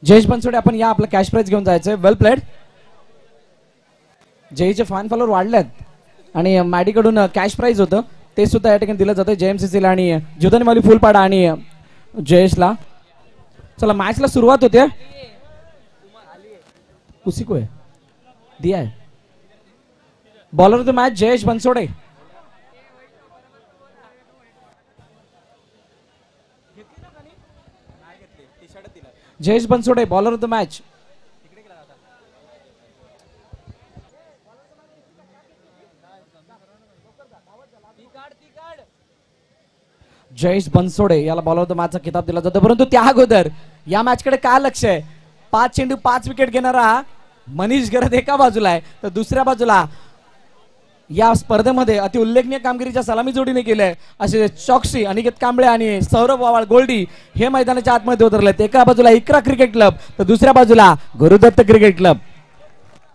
जयेश बनसोडे आपण या आपलं कॅश प्राइज घेऊन जायचंय. वेल प्लेड. जयचे फॅन फॉलोअर वाढलेत आणि मॅडीकडून कॅश प्राइज होतं ते सुद्धा या ठिकाणी दिलं जातं जेएमसीसीला आणि जुदनवाली फुलपाडा आणि जयेशला. चला मॅचला सुरुवात होते. उसी को है दिया है. Bowler of the match Jayesh Bansode. Jayesh Bansode bowler of the match. Jayesh Bansode याला बॉलर ऑफ द मॅचचा किताब दिला जातो. परंतु त्या अगोदर या मॅच कडे काय लक्ष आहे. 5 चेंडू 5 विकेट घेणारा मनीष गरद एका बाजूला आहे तर दुसऱ्या बाजूला या स्पर्धेमध्ये अति उल्लेखनीय कामगिरीच्या सलामी जोडीने केलंय असे चॉक्सी, अनिकेत कांबळे आणि सौरभ वावाळ गोल्डी हे मैदानाच्या आतमध्ये उतरलेत. एका बाजूला इकरा क्रिकेट क्लब तर दुसऱ्या बाजूला Gurudatt cricket club.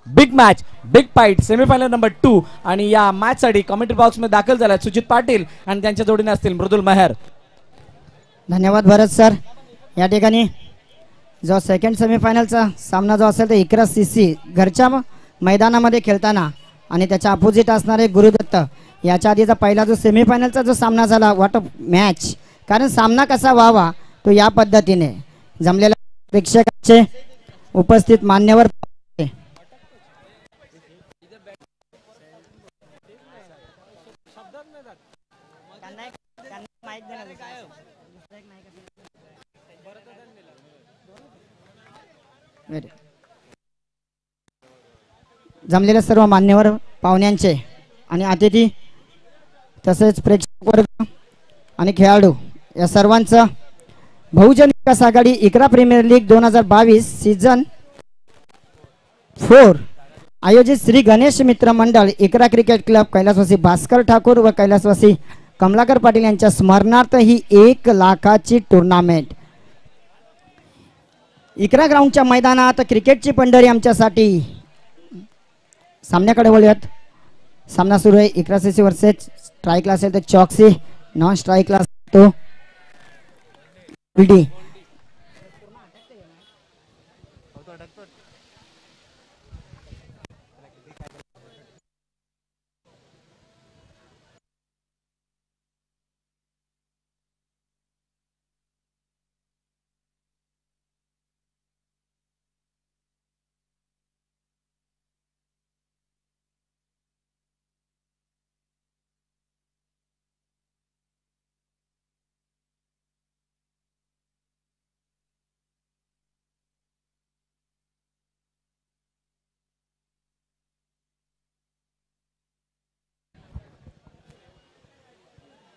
Big match, big fight, semifinal number 2 आणि या मॅच साठी कमेंट्री बॉक्स मध्ये दाखल झाल्यात सुजित पाटील आणि त्यांच्या जोडीने असतील मृदुल मेहर. धन्यवाद भरत सर. या ठिकाणी जो सेकंड सेमीफायनलचा सामना जो असेल तो इकरा सीसी घरच्या मैदानामध्ये खेळताना आणि त्याच्या अपोजिट असणारे गुरुदत्त. याच्या आधीचा पहिला जो सेमीफायनलचा जो सामना झाला व्हॉट अ मॅच. कारण सामना कसा व्हावा तो या पद्धतीने जमलेल्या प्रेक्षकांचे उपस्थित मान्यवर जमलेल्या सर्व मान्यवर पाहुण्यांचे आणि अतिथी तसेच प्रेक्षक वर्ग आणि खेळाडू या सर्वांचं बहुजन विकास आघाडी इकरा प्रीमियर लीग 2022 सीझन 4 आयोजित श्री गणेश मित्र मंडळ इकरा क्रिकेट क्लब कैलासवासी भास्कर ठाकूर व कैलासवासी कमलाकर पाटील यांच्या स्मरणार्थ ही 1 लाखाची टुर्नामेंट. इकरा ग्राउंडच्या मैदानात क्रिकेटची पंढरी आमच्यासाठी. सामन्याकडे वळूयात. सामना सुरू आहे. इकरा सीसी वर्सेस स्ट्राईकला असेल तर चॉक्सी, नॉन स्ट्राईकला तो डी.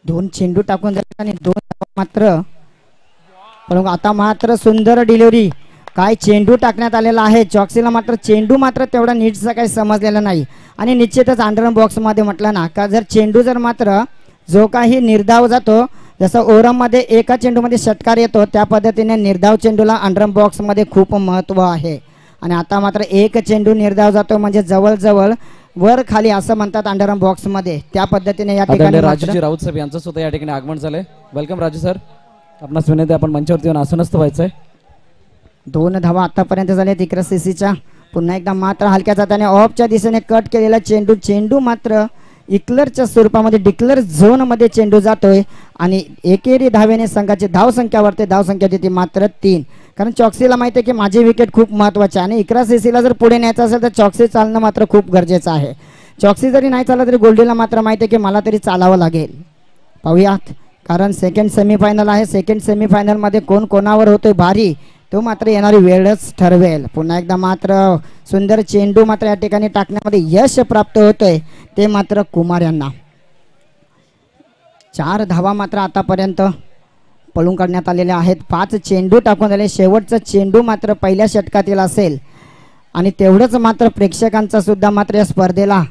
दोन चेंडू टाकून झाले आणि 2 मात्र. परंतु आता मात्र सुंदर डिलिव्हरी. काय चेंडू टाकण्यात आलेला आहे. चॉक्सीला मात्र चेंडू मात्र तेवढा नीटचा काही समजलेला नाही आणि निश्चितच अंडर बॉक्स मध्ये म्हटलं ना का जर चेंडू जर मात्र जो काही निर्धाव जातो जसं ओरम मध्ये एका चेंडूमध्ये षटकार येतो त्या पद्धतीने निर्धाव चेंडूला अंडर बॉक्स मध्ये खूप महत्व आहे. आणि आता मात्र एक चेंडू निर्धाव जातो म्हणजे जवळजवळ वर खाली असं म्हणतात अंडर बॉक्स मध्ये. त्या पद्धतीने या ठिकाणी राजूजी राऊत साहेब यांचं सुद्धा या ठिकाणी आगमन झालंय. Welcome Raju sir. आपणास विनंती आपण मंचावरती येऊन आसनस्थ व्हायचंय. 2 धावा आतापर्यंत झाल्या इकरा सीसीच्या. पुन्हा एकदा मात्र हलक्या जाताने ऑफच्या दिशेने कट केलेला चेंडू मात्र इक्लरच्या स्वरूपामध्ये डिक्लर झोन मध्ये चेंडू जातोय आणि एकेरी धावेने संघाची धावसंख्या वाढते. धावसंख्या देते मात्र 3. कारण चॉक्सीला माहिती आहे की माझी विकेट खूप महत्वाची आहे आणि इकरा सीसीला जर पुढे न्यायचं असेल तर चॉक्सी चालणं मात्र खूप गरजेचं आहे. चॉक्सी जरी नाही चालला तरी गोल्डीला मात्र माहिती आहे की मला तरी चालावं लागेल. पाहूयात कारण सेकंड सेमीफायनल आहे. सेकंड सेमीफायनल मध्ये कोण कोणावर होतोय भारी तो मात्र येणारी वेळच ठरवेल. पुन्हा एकदा मात्र सुंदर चेंडू मात्र या ठिकाणी टाकण्यामध्ये यश प्राप्त होतोय ते मात्र कुमार यांना. 4 धावा मात्र आतापर्यंत पळून काढण्यात आलेले आहेत. 5 चेंडू टाकून झाले. शेवटचा चेंडू मात्र पहिल्या षटकातील असेल आणि तेवढंच मात्र प्रेक्षकांचा सुद्धा मात्र या स्पर्धेला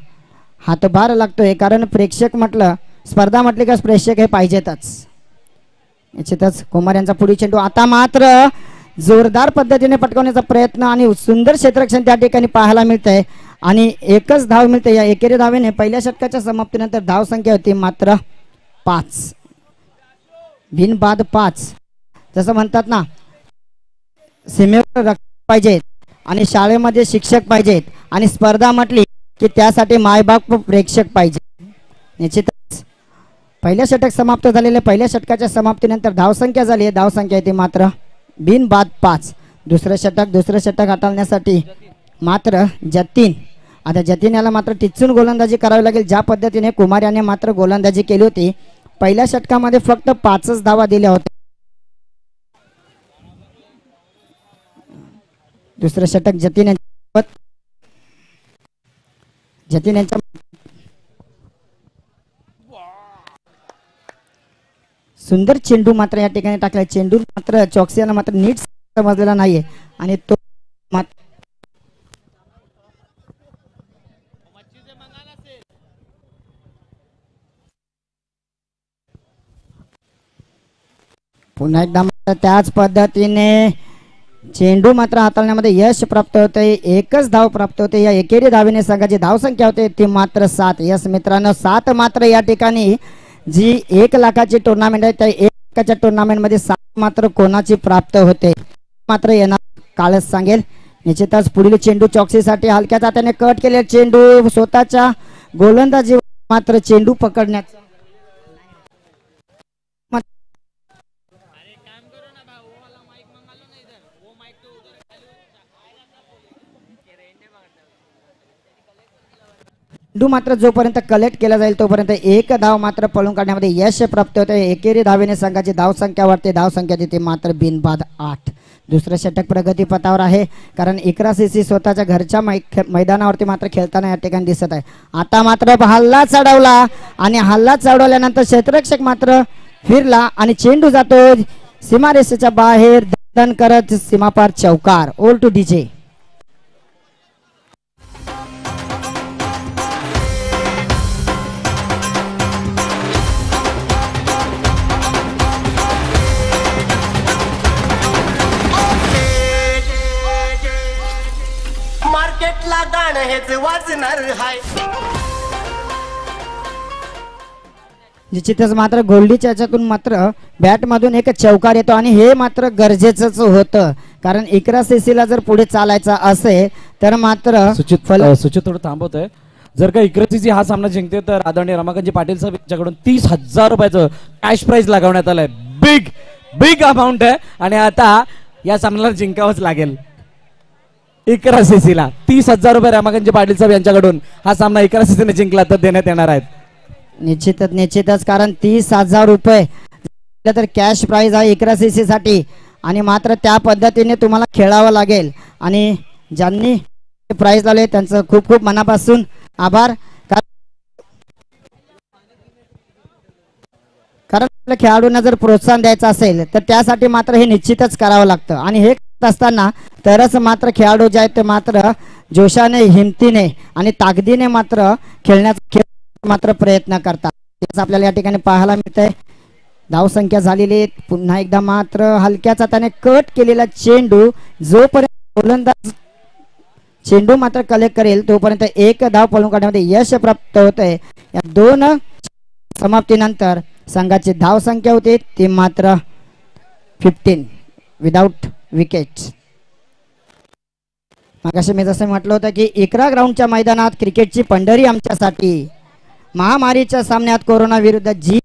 हातभार लागतोय. कारण प्रेक्षक म्हटलं स्पर्धा म्हटली का प्रेक्षक हे पाहिजेतच. निश्चितच कुमार यांचा पुढील चेंडू आता मात्र जोरदार पद्धतीने पटकवण्याचा प्रयत्न आणि सुंदर क्षेत्ररक्षण त्या ठिकाणी पाहायला मिळतंय आणि एकच धाव मिळते. या एकेरी धावेने पहिल्या षटकाच्या समाप्तीनंतर धाव संख्या होती मात्र 5. बिनबाद 5. जसं म्हणतात ना सीमेवर पाहिजेत आणि शाळेमध्ये शिक्षक पाहिजेत आणि स्पर्धा म्हटली की त्यासाठी मायबाप व प्रेक्षक पाहिजे. निश्चितच पहिल्या षटक समाप्त झालेले. पहिल्या षटकाच्या समाप्तीनंतर धावसंख्या झाली आहे. धावसंख्या येते मात्र बिनबाद 5. दुसरं षटक हाताळण्यासाठी मात्र जतीन. आता जतीन याला मात्र टिचून गोलंदाजी करावी लागेल. ज्या पद्धतीने कुमार याने मात्र गोलंदाजी केली होती पहिल्या षटकामध्ये फक्त 5च धावा दिल्या होत्या. दुसरं षटक जतीन यांच्या सुंदर चेंडू मात्र या ठिकाणी टाकला. चेंडू मात्र चॉक्सियाला मात्र नीट समजलेला नाहीये आणि तो पुन्हा एकदा मात्र त्याच पद्धतीने चेंडू मात्र हाताळण्यामध्ये यश प्राप्त होते. एकच धाव प्राप्त होते. या एकेरी धावेने संघाची धावसंख्या होते ती मात्र 7. यस मित्रांनो 7 मात्र या ठिकाणी जी 1 लाखाची टुर्नामेंट आहे त्या 1 लाखाच्या टुर्नामेंटमध्ये 7 मात्र कोणाची प्राप्त होते मात्र येणार कालच सांगेल. निश्चितच पुढील चेंडू चॉक्सीसाठी हलक्या हाताने कट केले. चेंडू स्वतःच्या गोलंदाजी मात्र चेंडू पकडण्याचा चेंडू मात्र जोपर्यंत कलेक्ट केला जाईल तोपर्यंत 1 धाव मात्र पळून काढण्यामध्ये यश प्राप्त होते. एकेरी धावेने संघाची धावसंख्या वाढते. धावसंख्या तिथे मात्र बिनबाद 8. दुसरं षटक प्रगतीपथावर आहे कारण इकरा सीसी स्वतःच्या घरच्या मैदानावरती मात्र खेळताना या ठिकाणी दिसत आहे. आता मात्र हल्ला चढवला आणि हल्ला चढवल्यानंतर क्षेत्ररक्षक मात्र फिरला आणि चेंडू जातो सीमारेषेच्या बाहेर. दन करत सीमापार चौकार. ओल टू डीजे. मार्केटला गाणं हेच वाजणार हाय. निश्चितच मात्र गोल्डीच्या याच्यातून मात्र बॅट मधून एक चौकार येतो आणि हे मात्र गरजेचंच होतं कारण इकरा सीसीला जर पुढे चालायचा असेल तर मात्र सुचित थोडं थांबवतोय. जर का इकरा सीसी हा सामना जिंकते तर आदरणीय रमाकांतजी पाटील साहेब यांच्याकडून 30,000 रुपयाचं कॅश प्राइज लगावण्यात आलंय. बिग अमाऊंट आहे आणि आता या सामन्याला जिंकावंच लागेल. इकरा सीसीला 30,000 रुपये रमाकांतजी पाटील साहेब यांच्याकडून हा सामना इकरा सीसीने जिंकला तर देण्यात येणार आहेत. निश्चितच कारण 30,000 रुपये तर कॅश प्राइज आहे इकरा सीसी साठी आणि मात्र त्या पद्धतीने तुम्हाला खेळावं लागेल आणि ज्यांनी प्राइज लावले त्यांचं खूप खूप मनापासून आभार. कारण आपल्या खेळाडूंना जर प्रोत्साहन द्यायचं असेल तर त्यासाठी मात्र हे निश्चितच करावं लागतं आणि हे करत असताना तरच मात्र खेळाडू जे आहेत ते मात्र जोशाने हिमतीने आणि ताकदीने मात्र खेळण्याचा मात्र प्रयत्न करतात. तेच आपल्याला या ठिकाणी पाहायला मिळतंय. धावसंख्या झालेली पुन्हा एकदा मात्र हलक्याच हाताने कट केलेला चेंडू जोपर्यंत गोलंदाज चेंडू मात्र कलेक्ट करेल तोपर्यंत 1 धाव पळून काढण्यामध्ये यश प्राप्त होतंय. या 2 समाप्तीनंतर संघाची धावसंख्या होती ती मात्र 15 विदाउट विकेट. मगाशी मी जसं म्हटलं होतं की इकरा ग्राउंडच्या मैदानात क्रिकेटची पंढरी आमच्यासाठी. महामारीच्या सामन्यात कोरोना विरुद्ध जीत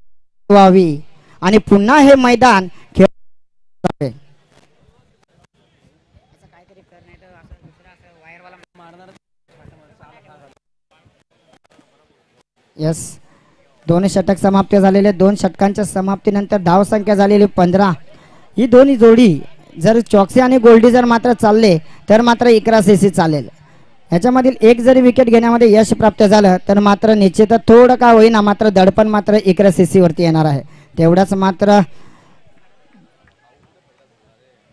व्हावी आणि पुन्हा हे मैदान खेळ. यस 2 षटक समाप्त झालेले. 2 षटकांच्या समाप्तीनंतर धावसंख्या झालेली 15. ही दोन्ही जोडी जर चॉक्सी आणि गोल्डी जर मात्र चालले तर मात्र इकरा सीसी चालेल. ह्याच्यामधील एक जरी विकेट घेण्यामध्ये यश प्राप्त झालं तर मात्र निश्चितच थोडं का होईना मात्र दडपण मात्र इकरा सीसी वरती येणार आहे. तेवढाच मात्र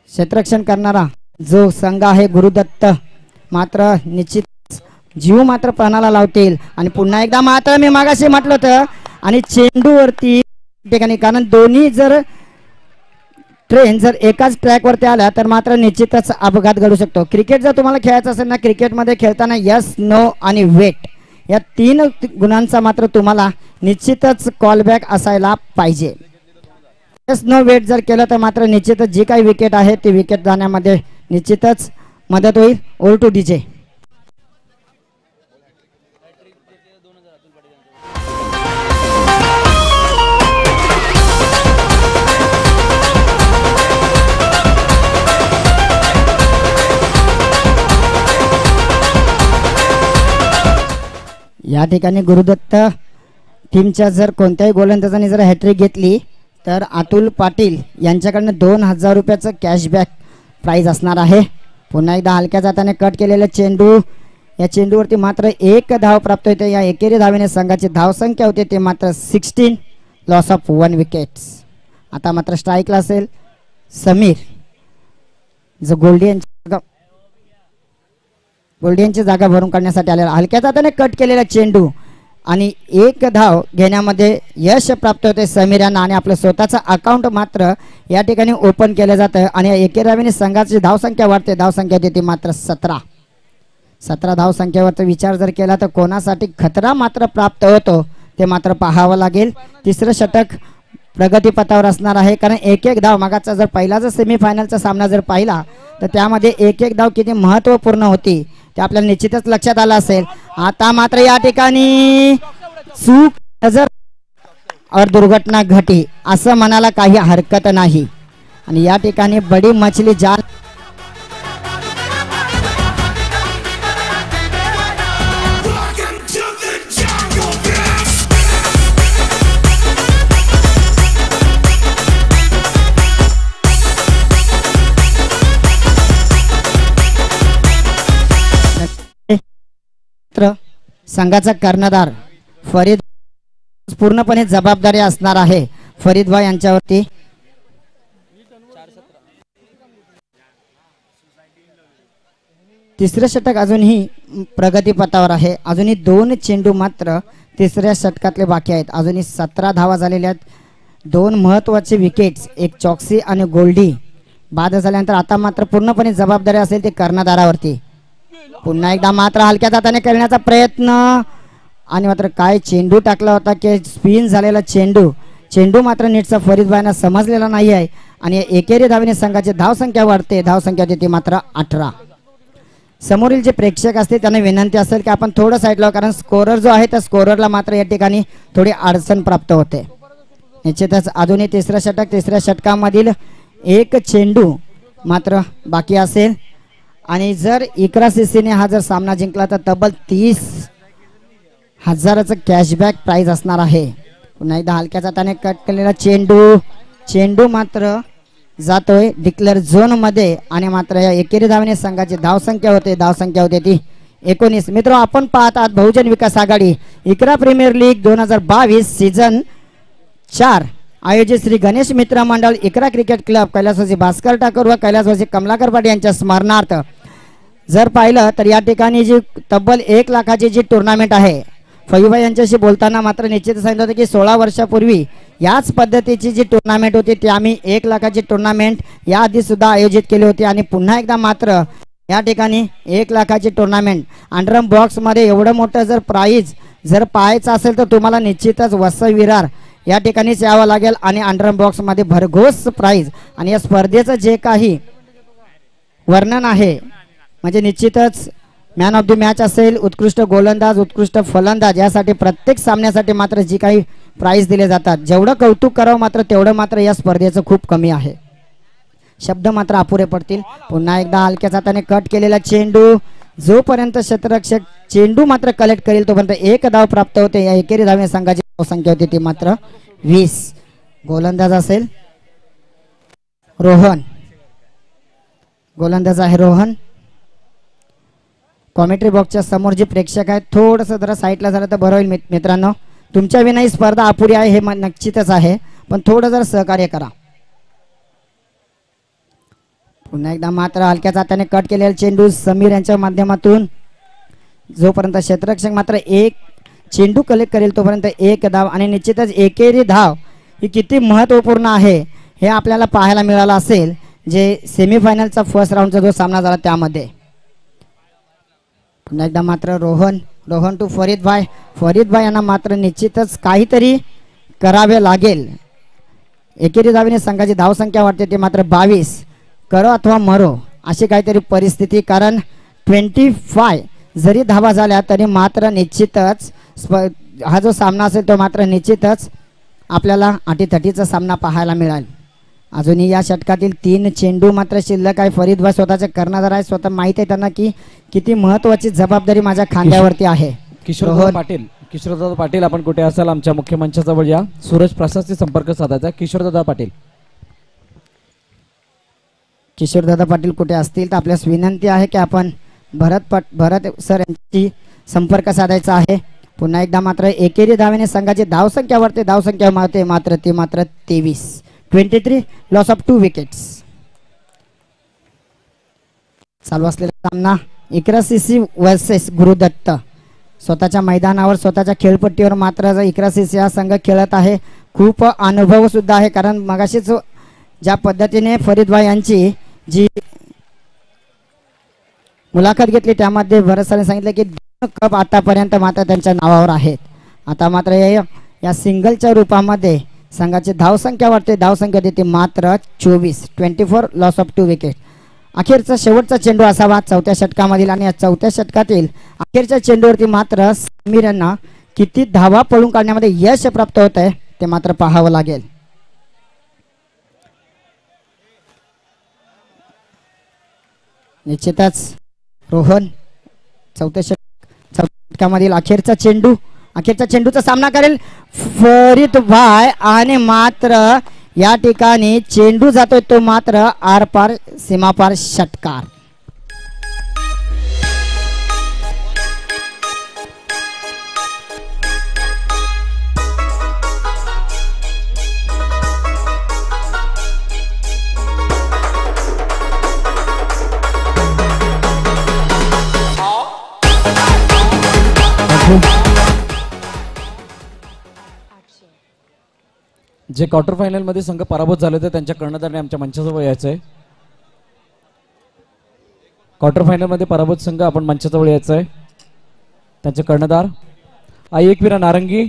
क्षेत्ररक्षण करणारा जो संघ आहे गुरुदत्त मात्र निश्चित जीव मात्र प्राणाला लावतील आणि पुन्हा एकदा मात्र मी मागाशी म्हटलं होतं आणि चेंडूवरती ठिकाणी कारण दोन्ही जर ट्रेन जर एकाच ट्रॅक वरती आल्या तर मात्र निश्चितच अपघात घडू शकतो. क्रिकेट जर तुम्हाला खेळायचं असेल ना क्रिकेटमध्ये खेळताना यस नो आणि वेट या 3 गुणांचा मात्र तुम्हाला निश्चितच कॉलबॅक असायला पाहिजे. यस नो वेट जर केलं तर मात्र निश्चितच जी काही विकेट आहे ती विकेट जाण्यामध्ये निश्चितच मदत होईल. ओल टू डीजे. या ठिकाणी गुरुदत्त टीमच्या जर कोणत्याही गोलंदाजाने जर हॅट्रिक घेतली तर अतुल पाटील यांच्याकडनं 2000 रुपयाचं कॅशबॅक प्राईज असणार आहे. पुन्हा एकदा हलक्या जाताने कट केलेला चेंडू, या चेंडूवरती मात्र एक धाव प्राप्त होते. या एकेरी धावेने संघाची धावसंख्या होते ते मात्र 16, लॉस ऑफ 1 विकेट्स. आता मात्र स्ट्राईकला असेल समीर, जो गोल्डी यांची जागा भरून काढण्यासाठी आलेला. हलक्या जाताने कट केलेला चेंडू आणि एक धाव घेण्यामध्ये यश प्राप्त होते समीर यांना आणि आपलं स्वतःचं अकाउंट मात्र या ठिकाणी ओपन केलं जातं आणि एकेरी धावेने संघाची धावसंख्या वाढते. धावसंख्या होती ती मात्र 17 धावसंख्येवरचा विचार जर केला तर कोणासाठी खतरा मात्र प्राप्त होतो ते मात्र पाहावं लागेल. तिसरं षटक प्रगतीपथावर असणार आहे, कारण एक धाव मागाचा जर पहिला जर सेमीफायनलचा सामना जर पाहिला तर त्यामध्ये एक धाव किती महत्त्वपूर्ण होती ते आपल्याला निश्चितच लक्षात आलं असेल. आता मात्र या ठिकाणी चूक नजर और दुर्घटना घटी असं म्हणायला काही हरकत नाही आणि या ठिकाणी बडी मछली जाल संघाचा कर्णधार फरीद पूर्णपणे जबाबदारी असणार आहे फरीद भाई यांच्यावरती. तिसरं षटक अजूनही प्रगतीपथावर आहे. अजूनही 2 चेंडू मात्र तिसऱ्या षटकातले बाकी आहेत. अजूनही 17 धावा झालेल्या आहेत. 2 महत्त्वाचे विकेट्स, एक चॉक्सी आणि गोल्डी बाद झाल्यानंतर आता मात्र पूर्णपणे जबाबदारी असेल ते कर्णधारावरती. पुन्हा एकदा मात्र हलक्या हाताने करण्याचा प्रयत्न आणि मात्र काय चेंडू टाकला होता की स्पिन झालेला चेंडू मात्र नीटचा फरीदभाईंना समजलेला नाही आहे आणि एकेरी धावेने संघाची धावसंख्या वाढते. धावसंख्या होती मात्र 18. समोरील जे प्रेक्षक असते त्यांना विनंती असेल की आपण थोडं साईडला, कारण स्कोरर जो आहे त्या स्कोररला मात्र या ठिकाणी थोडी अडचण प्राप्त होते. निश्चितच अजूनही तिसऱ्या षटकामधील एक चेंडू मात्र बाकी असेल आणि जर इकरा सीसीने हा जर सामना जिंकला तर तब्बल 30,000चं कॅशबॅक प्राइज असणार आहे. पुन्हा एकदा हलक्या हाताने कट केलेला चेंडू मात्र जातोय डिक्लेअर झोन मध्ये आणि मात्र या एकेरी धावेने संघाची धावसंख्या होते ती 19. मित्र आपण पाहत आहात बहुजन विकास आघाडी इकरा प्रीमियर लीग 2022 सीझन 4 आयोजित श्री गणेश मित्र मंडळ इकरा क्रिकेट क्लब कैलासवासी भास्कर ठाकूर व कैलासवासी कमलाकर पाटील यांच्या स्मरणार्थ जर पाहिलं तर या ठिकाणी जी तब्बल 1 लाखाची जी टुर्नामेंट आहे, फैबाई यांच्याशी बोलताना मात्र निश्चित सांगितलं होतं की 16 वर्षापूर्वी याच पद्धतीची जी टुर्नामेंट होती ती आम्ही 1 लाखाची टुर्नामेंट याआधी सुद्धा आयोजित केली होती आणि पुन्हा एकदा मात्र या ठिकाणी 1 लाखाची टुर्नामेंट अंडरम बॉक्समध्ये एवढं मोठं जर प्राईज जर पाहायचं असेल तर तुम्हाला निश्चितच वसई विरार या ठिकाणीच यावं लागेल आणि अंडरम बॉक्समध्ये भरघोस प्राईज आणि या स्पर्धेचं जे काही वर्णन आहे म्हणजे निश्चितच मॅन ऑफ द मॅच असेल, उत्कृष्ट गोलंदाज, उत्कृष्ट फलंदाज यासाठी प्रत्येक सामन्यासाठी मात्र जी काही प्राइज दिले जातात जेवढं कौतुक करावं मात्र तेवढं मात्र या स्पर्धेचं खूप कमी आहे. शब्द मात्र अपुरे पडतील. पुन्हा एकदा हलक्या हाताने कट केलेला चेंडू जोपर्यंत क्षेत्ररक्षक चेंडू मात्र कलेक्ट करेल तोपर्यंत 1 धाव प्राप्त होते. या एकेरी धावे संघाची संख्या होती ती मात्र 20. गोलंदाज असेल रोहन, गोलंदाज आहे रोहन. कॉमेंट्री बॉक्सच्या समोर जे प्रेक्षक आहेत थोडंसं जरा साईडला झालं तर बरं होईल. मित्रांनो तुमच्या विना स्पर्धा अपुरी आहे हे निश्चितच आहे, पण थोडं जरा सहकार्य करा. पुन्हा एकदा मात्र हलक्या हाताने कट केलेला चेंडू समीर यांच्या माध्यमातून जोपर्यंत क्षेत्ररक्षक मात्र 1 चेंडू कलेक्ट करेल तोपर्यंत 1 धाव आणि निश्चितच एकेरी धाव ही किती महत्त्वपूर्ण आहे हे आपल्याला पाहायला मिळालं असेल जे सेमीफायनलचा फर्स्ट राऊंडचा जो सामना झाला त्यामध्ये. पुन्हा एकदा मात्र रोहन टू फरीद भाई यांना मात्र निश्चितच काहीतरी करावे लागेल. एकेरी धावेने संघाची धावसंख्या वाढते ते मात्र 22. करो अथवा मरो अशी काहीतरी परिस्थिती, कारण 25 जरी धावा झाल्या तरी मात्र निश्चितच हा जो सामना असेल तो मात्र निश्चितच आपल्याला अटीतटीचा सामना पाहायला मिळेल. अजूनही या षटकातील 3 चेंडू मात्र शिल्लक आहे. फरीदभाई स्वतःचे कर्णधार आहे, स्वतः माहिती आहे त्यांना की किती महत्वाची जबाबदारी माझ्या खांद्यावरती आहे. किशोरदादा पाटील आपण कुठे असाल आमच्या मुख्य मंचाजवळ या. सूरज प्रसादशी संपर्क साधायचा. किशोरदादा पाटील कुठे असतील तर आपल्यास विनंती आहे की आपण भरत सर यांची संपर्क साधायचा आहे. पुन्हा एकदा मात्र एकेरी धावेने संघाची धावसंख्या मारते मात्र 23 लॉस ऑफ 2 विकेट्स. चालू असलेला सामना इकरा सीसी वर्सेस गुरुदत्त. स्वतःच्या मैदानावर स्वतःच्या खेळपट्टीवर मात्र इकरा सीसी हा संघ खेळत आहे. खूप अनुभव सुद्धा आहे, कारण मगाशीच ज्या पद्धतीने फरीदभाई यांची जी मुलाखत घेतली त्यामध्ये भरत सरांनी सांगितलं की 2 कप आतापर्यंत मात्र त्यांच्या नावावर आहेत. आता मात्र या सिंगलच्या रूपामध्ये संघाची धावसंख्या वाढते. धावसंख्या देते मात्र 24 लॉस ऑफ 2 विकेट. अखेरचा शेवटचा चेंडू असावा 4थ्या षटकामधील, आणि या 4थ्या षटकातील अखेरच्या चेंडूवरती मात्र समीर यांना किती धावा पळून काढण्यामध्ये यश प्राप्त होत आहे ते मात्र पाहावं लागेल. निश्चितच रोहन 4थ्या षटकामधील अखेरच्या चेंडूचा सामना करेल फरीदभाई, आणि मात्र या ठिकाणी चेंडू जातोय तो मात्र आरपार सीमापार षटकार. जे क्वार्टर फायनल मध्ये संघ पराभूत झाले होते त्यांच्या कर्णधाराने आमच्या मंचाजवळ यायचंय. क्वार्टर फायनल मध्ये पराभूत संघ आपण मंचाजवळ यायचंय. त्यांचे कर्णधार एकवीरा नारंगी,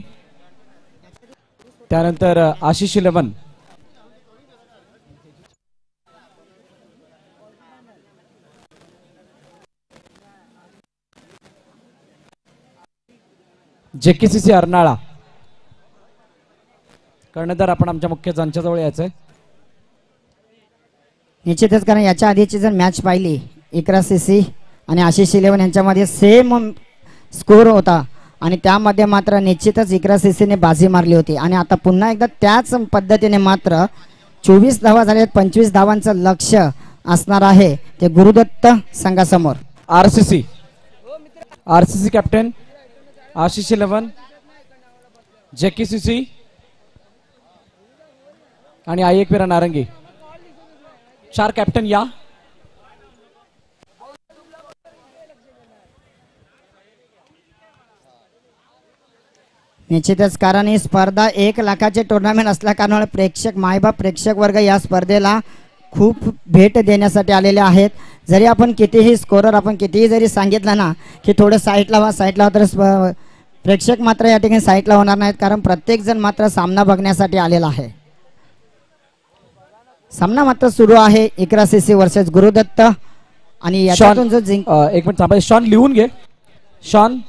त्यानंतर आशिष 11, JKCC अर्नाळा. कर्णधार आपण आमच्या मुख्य जवळ यायचंय. निश्चितच, कारण याच्या आधीची जर मॅच पाहिली इकरा सीसी आणि आशिष 11 यांच्यामध्ये सेम स्कोर होता, आणि त्यामध्ये मात्र निश्चितच इकरा सीसीने बाजी मारली होती. आणि आता पुन्हा एकदा त्याच पद्धतीने मात्र 24 धावा झाल्यात. 25 धावांचं लक्ष असणार आहे ते गुरुदत्त संघासमोर. आरसीसी कॅप्टन आशिष 11, JKCC आणि एकवीरा नारंगी 4 कॅप्टन या. निश्चितच, कारण ही स्पर्धा 1 लाखाचे टुर्नामेंट असल्या कारणामुळे मायबाप प्रेक्षक वर्ग या स्पर्धेला खूप भेट देण्यासाठी आलेले आहेत. जरी आपण कितीही स्कोरर आपण कितीही जरी सांगितलं ना की थोडं साईडला व्हा तर प्रेक्षक मात्र या ठिकाणी साईडला होणार नाहीत, कारण प्रत्येक जण मात्र सामना बघण्यासाठी आलेला आहे. सामना मात्र सुरू आहे इकरा सीसी वर्सेस गुरुदत्त, आणि याच्यातून जो एक मिनिट थांबा. शॉन लिहून घे. शॉन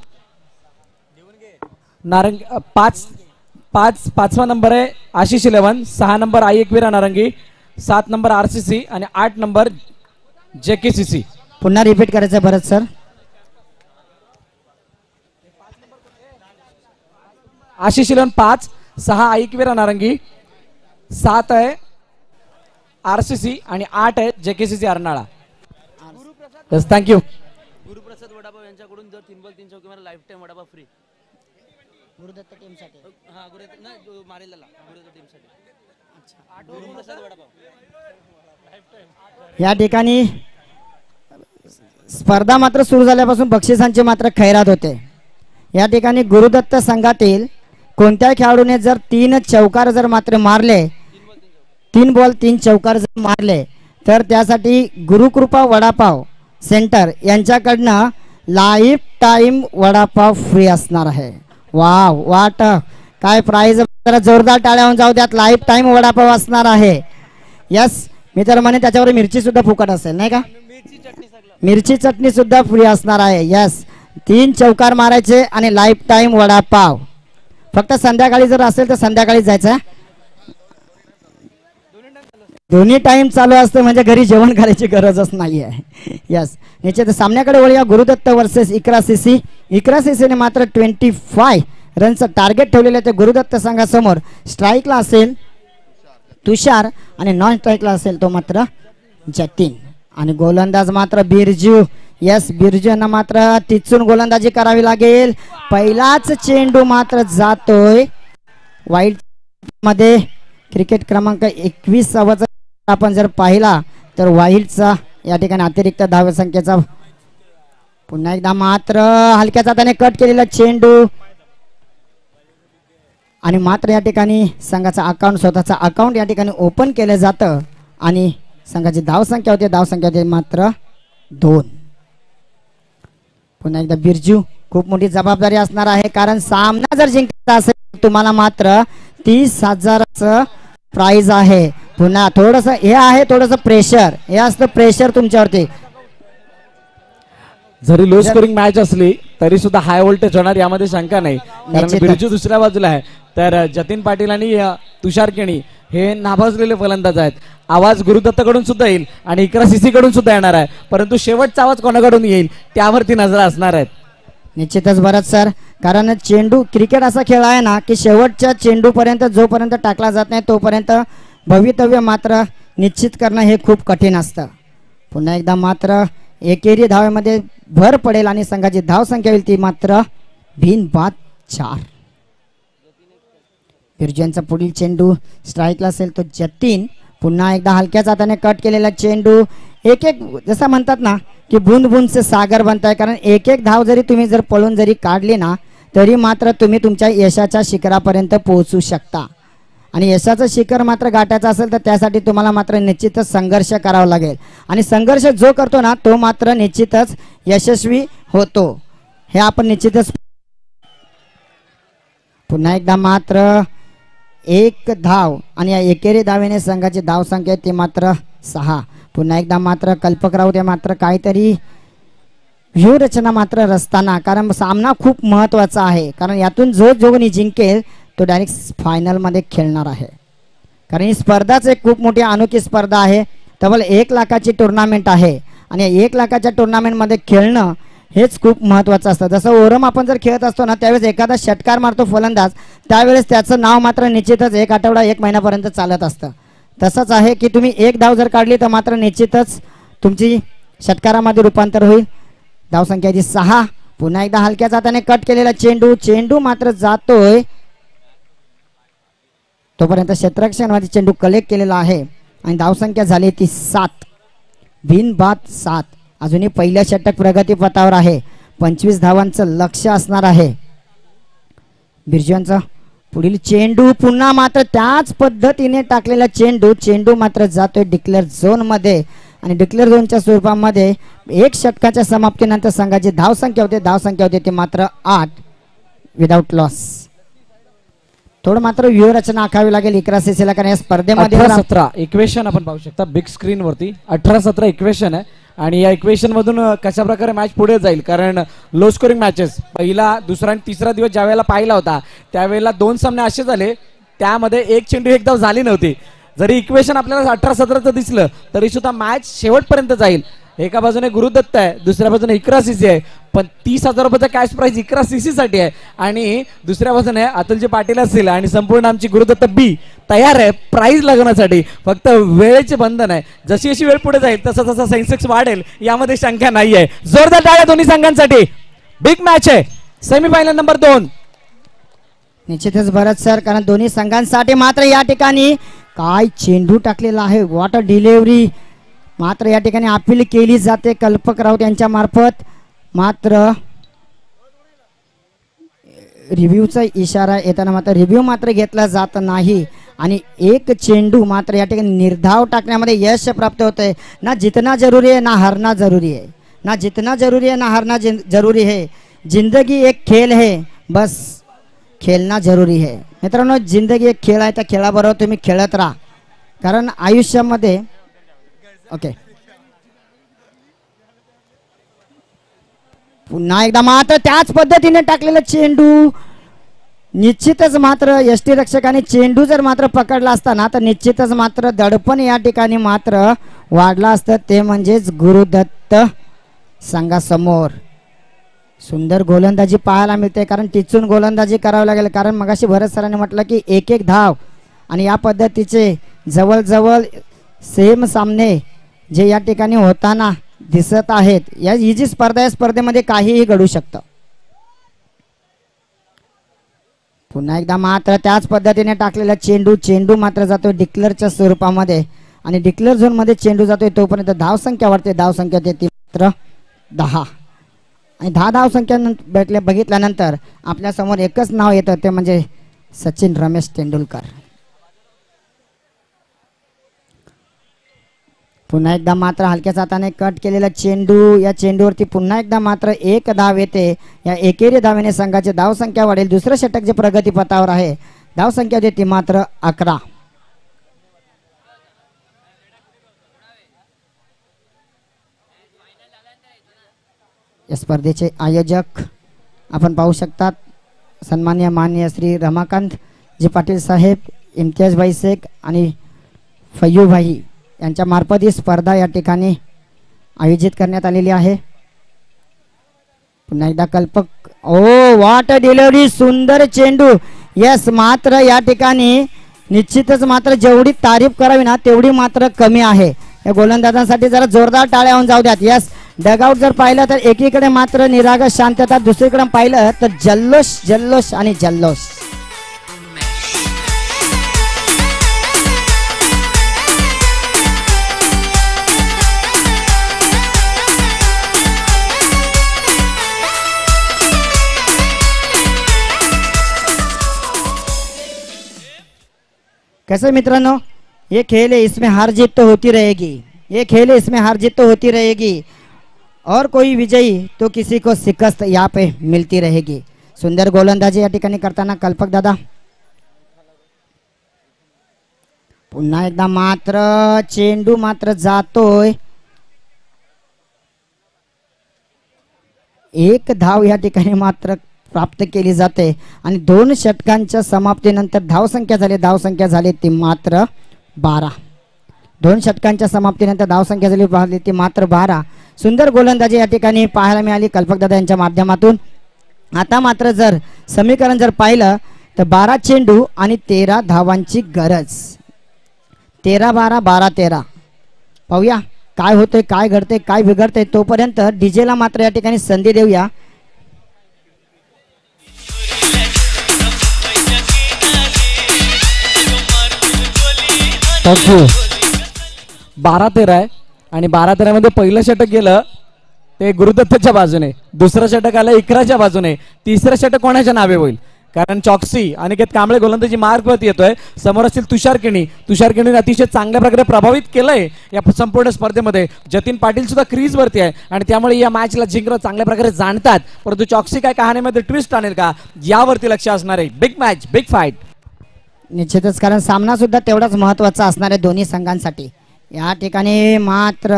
नारंगी 5वा नंबर आहे आशिष 11, 6 नंबर एकवीरा नारंगी, 7 नंबर RCC आणि 8 नंबर JKCC. पुन्हा रिपीट करायचं भरत सर. आशिष 11 5, 6 एकवीरा नारंगी, 7 आहे RCC आणि 8 आहे JKCC अर्नाळा. थँक्यू. गुरुप्रसाद वडापाव यांच्याकडून जर 3 बॉल 3 चौकी मला लाईफ टाइम वडापाव फ्री. गुरुदत्त टीमसाठी. हां, गुरुदत्त नाही मारेला गुरुदत्त टीमसाठी. अच्छा, गुरुप्रसाद वडापाव. या ठिकाणी स्पर्धा मात्र सुरू झाल्यापासून बक्षिसांचे मात्र खैरात होते. या ठिकाणी गुरुदत्त संघातील कोणत्याही खेळाडूने जर 3 चौकार जर मात्र मारले, 3 बॉल 3 चौकार जर मारले, तर त्यासाठी गुरुकृपा वडापाव सेंटर यांच्याकडनं लाईफ टाइम वडापाव फ्री असणार आहे. वाव, वाट काय प्राइज. जरा जोरदार टाळ्यावरून जाऊ द्यात. लाईफ टाइम वडापाव असणार आहे. यस, मी तर म्हणे त्याच्यावर मिरची सुद्धा फुकट असेल नाही का. मिरची चटणी सुद्धा फ्री असणार आहे. यस, 3 चौकार मारायचे आणि लाईफ टाईम वडापाव. फक्त संध्याकाळी जर असेल तर संध्याकाळी जायचं. दोन्ही टाइम चालू असतं म्हणजे घरी जेवण करायची गरजच नाही आहे. यस, निश्चित सामन्याकडे वळूया. गुरुदत्त वर्सेस इकरा सीसी. इकरा सीसीने मात्र 25 रनचं टार्गेट ठेवलेलं आहे. ते गुरुदत्त संघासमोर स्ट्राईकला असेल तुषार आणि नॉन स्ट्राईकला असेल तो मात्र जतीन. आणि गोलंदाज मात्र बिरजू. यस, बिरजू यांना मात्र तिचून गोलंदाजी करावी लागेल. पहिलाच चेंडू मात्र जातोय वाईट मध्ये. क्रिकेट क्रमांक 21 आपण जर पाहिला तर वाईल्डचा या ठिकाणी अतिरिक्त धावसंख्येचा पुन्हा एकदा मात्र हलक्या हाताने कट केलेला चेंडू. आणि मात्र या ठिकाणी संघाचा अकाउंट स्वतःचा अकाउंट या ठिकाणी ओपन केलं जातं. आणि संघाची धावसंख्या होते मात्र 2. पुन्हा एकदा बिरजू. खूप मोठी जबाबदारी असणार आहे कारण सामना जर जिंकायचा असेल तुम्हाला मात्र 30,000चं प्राइज आहे. पुन्हा थोडस हे आहे, थोडस प्रेशर हे असतं, प्रेशर तुमच्यावरती. जरी लो स्कोरिंग मॅच असली तरी सुद्धा हाय व्होल्टेज होणार यामध्ये शंका नाही. कारण बिरजू दुसऱ्या बाजूला आहे तर जतीन पाटील आणि तुषार केणी हे नाबाजलेले फलंदाज आहेत. आवाज गुरुदत्तकडून सुद्धा येईल आणि इकरा सीसी कडून सुद्धा येणार आहे, परंतु शेवटचा आवाज कोणाकडून येईल त्यावरती नजर असणार आहेत. निश्चितच भरत सर, कारण चेंडू क्रिकेट असा खेळ आहे ना की शेवटच्या चेंडू पर्यंत जोपर्यंत टाकला जात नाही तोपर्यंत भवितव्य मात्र निश्चित करणं हे खूप कठीण असतं. पुन्हा एकदा मात्र एकेरी धावेमध्ये भर पडेल आणि संघाची धावसंख्या होईल ती मात्र बिनबाद 4. बिरजूंचा पुढील चेंडू स्ट्राईकला असेल तो जतीन. पुन्हा एकदा हलक्याच हाताने कट केलेला चेंडू. एक जसं म्हणतात ना की बूंद बूंद से सागर बनताय. कारण एक धाव जरी तुम्ही जर पळून जरी काढली ना तरी मात्र तुम्ही तुमच्या यशाच्या शिखरापर्यंत पोहोचू शकता. आणि यशाचं शिखर मात्र गाठायचं असेल तर त्यासाठी तुम्हाला मात्र निश्चितच संघर्ष करावा लागेल. आणि संघर्ष जो करतो ना तो मात्र निश्चितच यशस्वी होतो, हे आपण निश्चितच. पुन्हा एकदा मात्र 1 धाव आणि या एकेरी धावेने संघाची धावसंख्या ती मात्र 6. पुन्हा एकदा मात्र कल्पक राऊत मात्र काहीतरी व्यूहरचना मात्र रचताना, कारण सामना खूप महत्त्वाचा आहे. कारण यातून जो कोणी जिंकेल तो डायरेक्ट फायनलमध्ये खेळणार आहे. कारण ही स्पर्धाच एक खूप मोठी अनोखी स्पर्धा आहे. तब्बल 1 लाखाची टुर्नामेंट आहे आणि 1 लाखाच्या टुर्नामेंटमध्ये खेळणं हेच खूप महत्त्वाचं असतं. जसं ओरम आपण जर खेळत असतो ना त्यावेळेस एखादा षटकार मारतो फलंदाज, त्यावेळेस त्याचं नाव मात्र निश्चितच 1 आठवडा 1 महिन्यापर्यंत चालत असतं. तसंच आहे की तुम्ही 1 धाव जर काढली तर मात्र निश्चितच तुमची षटकारामध्ये रूपांतर होईल. धावसंख्याची 6. पुन्हा एकदा हलक्याच हाताने कट केलेला चेंडू मात्र जातोय तोपर्यंत क्षेत्ररक्षणामध्ये चेंडू कलेक्ट केलेला आहे आणि धावसंख्या झाली ती 7. बिनबाद 7. अजूनही पहिल्या षटक प्रगती पथावर आहे. 25 धावांचं लक्ष असणार आहे. बिरजूंचा पुढील चेंडू पुन्हा मात्र त्याच पद्धतीने टाकलेला चेंडू मात्र जातोय डिक्लेअर झोन मध्ये. आणि डिक्लेअर झोनच्या स्वरूपामध्ये 1 षटकाच्या समाप्तीनंतर संघाची धावसंख्या होते ती मात्र 8 विदाउट लॉस. थोडं मात्र व्यूहरचना आखावी लागेल इकरा सीसीला, कारण या स्पर्धेमध्ये 18-17 इक्वेशन आपण पाहू शकता बिग स्क्रीन वरती. 18-17 इक्वेशन आहे आणि या इक्वेशन मधून कशा प्रकारे मॅच पुढे जाईल. कारण लो स्कोरिंग मॅचेस पहिला, दुसरा आणि तिसरा दिवस ज्या वेळेला पाहिला होता त्यावेळेला 2 सामने असे झाले त्यामध्ये 1 चेंडू 1 धाव झाली नव्हती. जरी इक्वेशन आपल्याला 18-17चं दिसलं तरी सुद्धा मॅच शेवटपर्यंत जाईल. एका बाजूने गुरुदत्त आहे, दुसऱ्या बाजूने इकरा सीसी आहे, पण 30,000 रुपयाचा कॅश प्राइज इकरा सीसी साठी आहे. आणि दुसऱ्या बाजूने अतुलजी पाटील असतील आणि संपूर्ण आमची गुरुदत्त बी तयार आहे प्राइज लागण्यासाठी. फक्त वेळेचे बंधन आहे. जशी जशी वेळ पुढे जाईल तसा तसा सेन्सेक्स वाढेल यामध्ये शंका नाही आहे. जोरदार टाळ्या दोन्ही संघांसाठी. बिग मॅच आहे, सेमीफायनल नंबर 2. निश्चितच भरत सर, कारण दोन्ही संघांसाठी मात्र या ठिकाणी काय चेंडू टाकलेला आहे. वॉटर डिलिव्हरी मात्र या ठिकाणी अपील केली जाते कल्पक राऊत यांच्या मार्फत. मात्र रिव्ह्यूचा इशारा येताना मात्र रिव्ह्यू मात्र घेतला जात नाही. आणि 1 चेंडू मात्र या ठिकाणी निर्धाव टाकण्यामध्ये यश प्राप्त होतंय. ना जितना जरूरी है ना हारना जरूरी है, ना जितना जरूरी है ना हारना जरूरी है. जिंदगी एक खेल है, बस खेळणं जरूरी आहे. मित्रांनो, जिंदगी एक खेळ आहे, त्या खेळाबरोबर तुम्ही खेळत राहा. कारण आयुष्यामध्ये पुन्हा एकदा मात्र त्याच पद्धतीने टाकलेला चेंडू. निश्चितच मात्र यष्टीरक्षकाने चेंडू जर मात्र पकडला असता ना तर निश्चितच मात्र दडपण या ठिकाणी मात्र वाढलं असतं. ते म्हणजेच गुरुदत्त संघासमोर. सुंदर गोलंदाजी पाहायला मिळते, कारण टिचून गोलंदाजी करावी लागेल. कारण मगाशी भरत सरांनी म्हटलं की एक एक धाव आणि या पद्धतीचे जवळजवळ सेम सामने जे या ठिकाणी होताना दिसत आहेत. ही जी स्पर्धा या स्पर्धेमध्ये काहीही घडू शकतं. पुन्हा एकदा मात्र त्याच पद्धतीने टाकलेला चेंडू मात्र जातोय डिक्लेअरच्या स्वरूपामध्ये आणि डिक्लेअर झोन मध्ये चेंडू जातोय. तोपर्यंत धावसंख्या वाढते. धावसंख्या ती मात्र 10 आणि 10 धावसंख्या बघितल्यानंतर आपल्या समोर एकच नाव येतं, ते म्हणजे सचिन रमेश तेंडुलकर. पुन्हा एकदा मात्र हलक्याच हाताने कट केलेला चेंडू. या चेंडूवरती पुन्हा एकदा मात्र एक धाव येते. या एकेरी धावेने संघाची धावसंख्या वाढेल. दुसरं षटक जे प्रगतीपथावर आहे, धावसंख्या देते मात्र 11. या स्पर्धेचे आयोजक आपण पाहू शकतात, सन्मान्य माननीय श्री रमाकांत जी पाटील साहेब, इम्तियाजभाई शेख आणि फय्यूभाई यांच्या मार्फत ही स्पर्धा या ठिकाणी आयोजित करण्यात आलेली आहे. पुन्हा एकदा कल्पक. ओ व्हॉट अ डिलिव्हरी, सुंदर चेंडू. यस, मात्र या ठिकाणी निश्चितच मात्र जेवढी तारीफ करावी ना तेवढी मात्र कमी आहे. या गोलंदाजांसाठी जरा जोरदार टाळ्या होऊन जाऊ द्यात. यस, डगआउट जर पाहिलं तर एकीकडे मात्र निरागस शांतता, दुसरीकडे पाहिलं तर जल्लोष जल्लोष आणि जल्लोष. कैसे मित्रांनो, ये खेल है, इसमें हार जीत तो होती रहेगी. ये खेल है, इसमें हार जीत तो होती रहेगी और कोई विजयी तो किसी को शिकस्त यहाँ पे मिलती रहेगी. सुंदर गोलंदाजी या ठिकाणी करताना कल्पक दादा. पुन्हा एकदा मात्र चेंडू मात्र जातोय. एक धाव या ठिकाणी मात्र प्राप्त केली जाते आणि 2 षटकांच्या समाप्तीनंतर धावसंख्या झाली ती मात्र 12. 2 षटकांच्या समाप्तीनंतर धावसंख्या झाली ती मात्र 12. सुंदर गोलंदाजी या ठिकाणी पाहायला मिळाली कल्पक दादा यांच्या माध्यमातून. आता मात्र जर समीकरण जर पाहिलं तर 12 चेंडू आणि 13 धावांची गरज. 13-12 12-13. पाहूया काय होतंय, काय घडतंय, काय बिघडतंय. तोपर्यंत डीजेला मात्र या ठिकाणी संधी देऊया. थँक्यू. 12-13 आहे आणि 12-13 मध्ये पहिलं षटक गेलं ते गुरुदत्तच्या बाजूने, दुसरं षटक आलं इकराच्या बाजूने, तिसरं षटक कोणाच्या नावे होईल? कारण चॉक्सी अनिकेत कांबळे गोलंदाजी मार्गवरती येतोय. समोर असतील तुषार केणीने अतिशय चांगल्या प्रकारे प्रभावित केलंय या संपूर्ण स्पर्धेमध्ये. जतीन पाटील सुद्धा क्रीज वरती आहे आणि त्यामुळे या मॅचला जिंकणं चांगल्या प्रकारे जाणतात. परंतु चॉक्सी काय कहाणीमध्ये ट्विस्ट आणेल का, यावरती लक्ष असणार आहे. बिग मॅच, बिग फाईट निश्चितच, कारण सामना सुद्धा तेवढाच महत्त्वाचा असणार आहे दोन्ही संघांसाठी. या ठिकाणी मात्र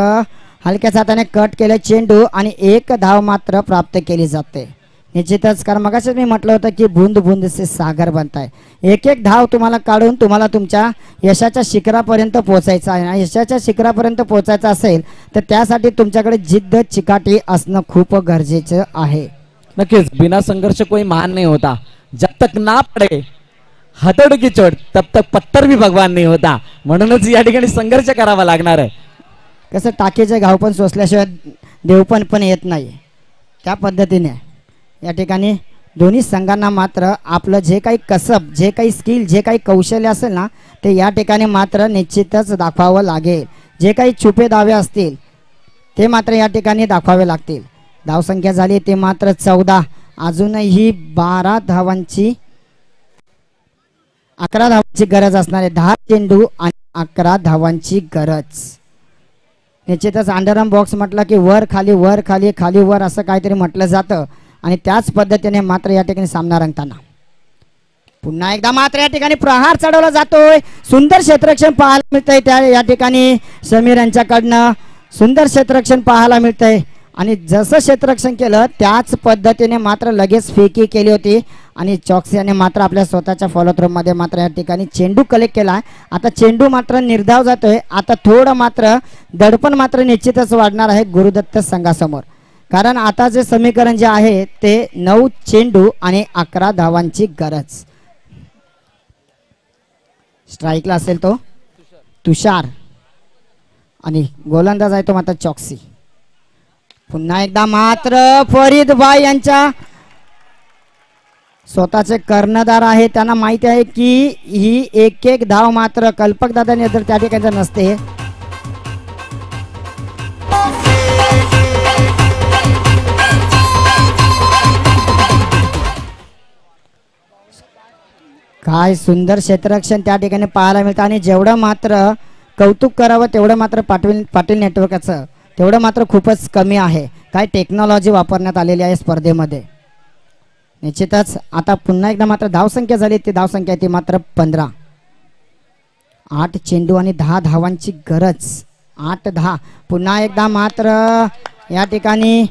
हलक्याच हाताने कट केले चेंडू आणि एक धाव मात्र प्राप्त केली जाते. निश्चितच, कारण मगाशीच मी म्हटलं होतं की बूंद बूंद से सागर बनताय. एक एक धाव तुम्हाला काढून तुम्हाला तुमच्या यशाच्या शिखरापर्यंत पोहोचायचं आहे. आणि यशाच्या शिखरापर्यंत पोहोचायचं असेल तर त्यासाठी तुमच्याकडे जिद्द चिकाटी असणं खूप गरजेचं आहे. नक्कीच, बिना संघर्ष कोई महान नहीं होता. जब तक ना पडे हथौड़ की चोट तब तक पत्थर भी भगवान नहीं होता. म्हणूनच या ठिकाणी संघर्ष करावा लागणार आहे. कसं टाकीचे घाव पण सोसल्याशिवाय देवपण पण येत नाही, त्या पद्धतीने या ठिकाणी दोन्ही संघांना मात्र आपलं जे काही कसब, जे काही स्किल, जे काही कौशल्य असेल ना ते या ठिकाणी मात्र निश्चितच दाखवावं लागेल. जे काही छुपे दावे असतील ते मात्र या ठिकाणी दाखवावे लागतील. धावसंख्या झाली ते मात्र 14. अजूनही 11 धावांची गरज असणार आहे. 10 चेंडू आणि 11 धावांची गरज. निश्चितच अंडरआर्म बॉक्स म्हटलं की वर खाली वर खाली खाली वर असं काहीतरी म्हटलं जातं आणि त्याच पद्धतीने मात्र या ठिकाणी सामना रंगताना पुन्हा एकदा मात्र या ठिकाणी प्रहार चढवला जातोय. सुंदर क्षेत्ररक्षण पाहायला मिळतंय त्या या ठिकाणी समीर यांच्याकडनं सुंदर क्षेत्ररक्षण पाहायला मिळतंय आणि जसं क्षेत्ररक्षण केलं त्याच पद्धतीने मात्र लगेच फेकी केली होती आणि चॉक्सी याने मात्र आपल्या स्वतःच्या फॉलोथ्रोमध्ये मात्र या ठिकाणी चेंडू कलेक्ट केला. आता चेंडू मात्र निर्धाव जातोय. आता थोडं मात्र दडपण मात्र निश्चितच वाढणार आहे गुरुदत्त संघासमोर, कारण आता जे समीकरण जे आहे ते 9 चेंडू आणि 11 धावांची गरज. स्ट्राईकला असेल तो तुषार आणि गोलंदाज आहे तो मात्र चॉक्सी. पुन्हा एकदा मात्र फरीद भाई यांच्या स्वतःचे कर्णधार आहे, त्यांना माहिती आहे की ही एक एक धाव मात्र कल्पक दादाने जर त्या ठिकाणी नसते काय सुंदर क्षेत्ररक्षण त्या ठिकाणी पाहायला मिळतं. आणि जेवढं मात्र कौतुक करावं तेवढं मात्र पाटील नेटवर्कचं तेवढं मात्र खूपच कमी आहे. काय टेक्नॉलॉजी वापरण्यात आलेली आहे स्पर्धेमध्ये. निश्चितच आता पुन्हा एकदा मात्र धावसंख्या झाली, ती धावसंख्या ती मात्र 15. 8 चेंडू आणि 10 धावांची गरज. 8-10. पुन्हा एकदा मात्र या ठिकाणी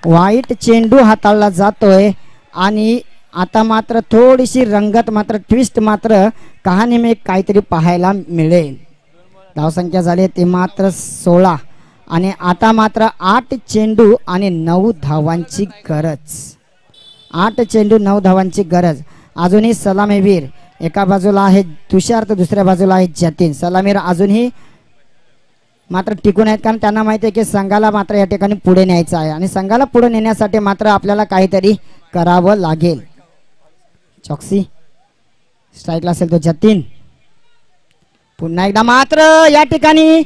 वाईट चेंडू हाताळला जातोय आणि आता मात्र थोडीशी रंगत मात्र ट्विस्ट मात्र कहाणी में काहीतरी पाहायला मिळेल. धावसंख्या झाली ती मात्र 16 आणि आता मात्र 8 चेंडू आणि 9 धावांची गरज. 8 चेंडू 9 धावांची गरज. अजूनही सलामीवीर एका बाजूला आहे तुषार तर दुसऱ्या बाजूला आहे जतीन. सलामीवीर अजूनही मात्र टिकून आहेत, कारण त्यांना माहिती आहे की संघाला मात्र या ठिकाणी पुढे न्यायचं आहे आणि संघाला पुढे नेण्यासाठी मात्र आपल्याला काहीतरी करावं लागेल. चॉक्सी स्ट्राईकला असेल तो जतीन. पुन्हा एकदा मात्र या ठिकाणी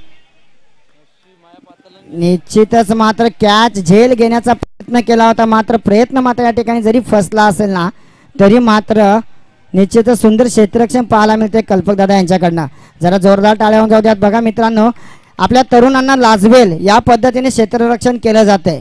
निश्चितच मात्र कॅच झेल घेण्याचा प्रयत्न केला होता, मात्र प्रयत्न मात्र या ठिकाणी जरी फसला असेल ना तरी मात्र निश्चितच सुंदर क्षेत्ररक्षण पाहायला मिळते कल्पक दादा यांच्याकडनं. जरा जोरदार टाळ्या होऊन जाऊ द्यात. बघा मित्रांनो, आपल्या तरुणांना लाजवेल या पद्धतीने क्षेत्ररक्षण केलं जाते.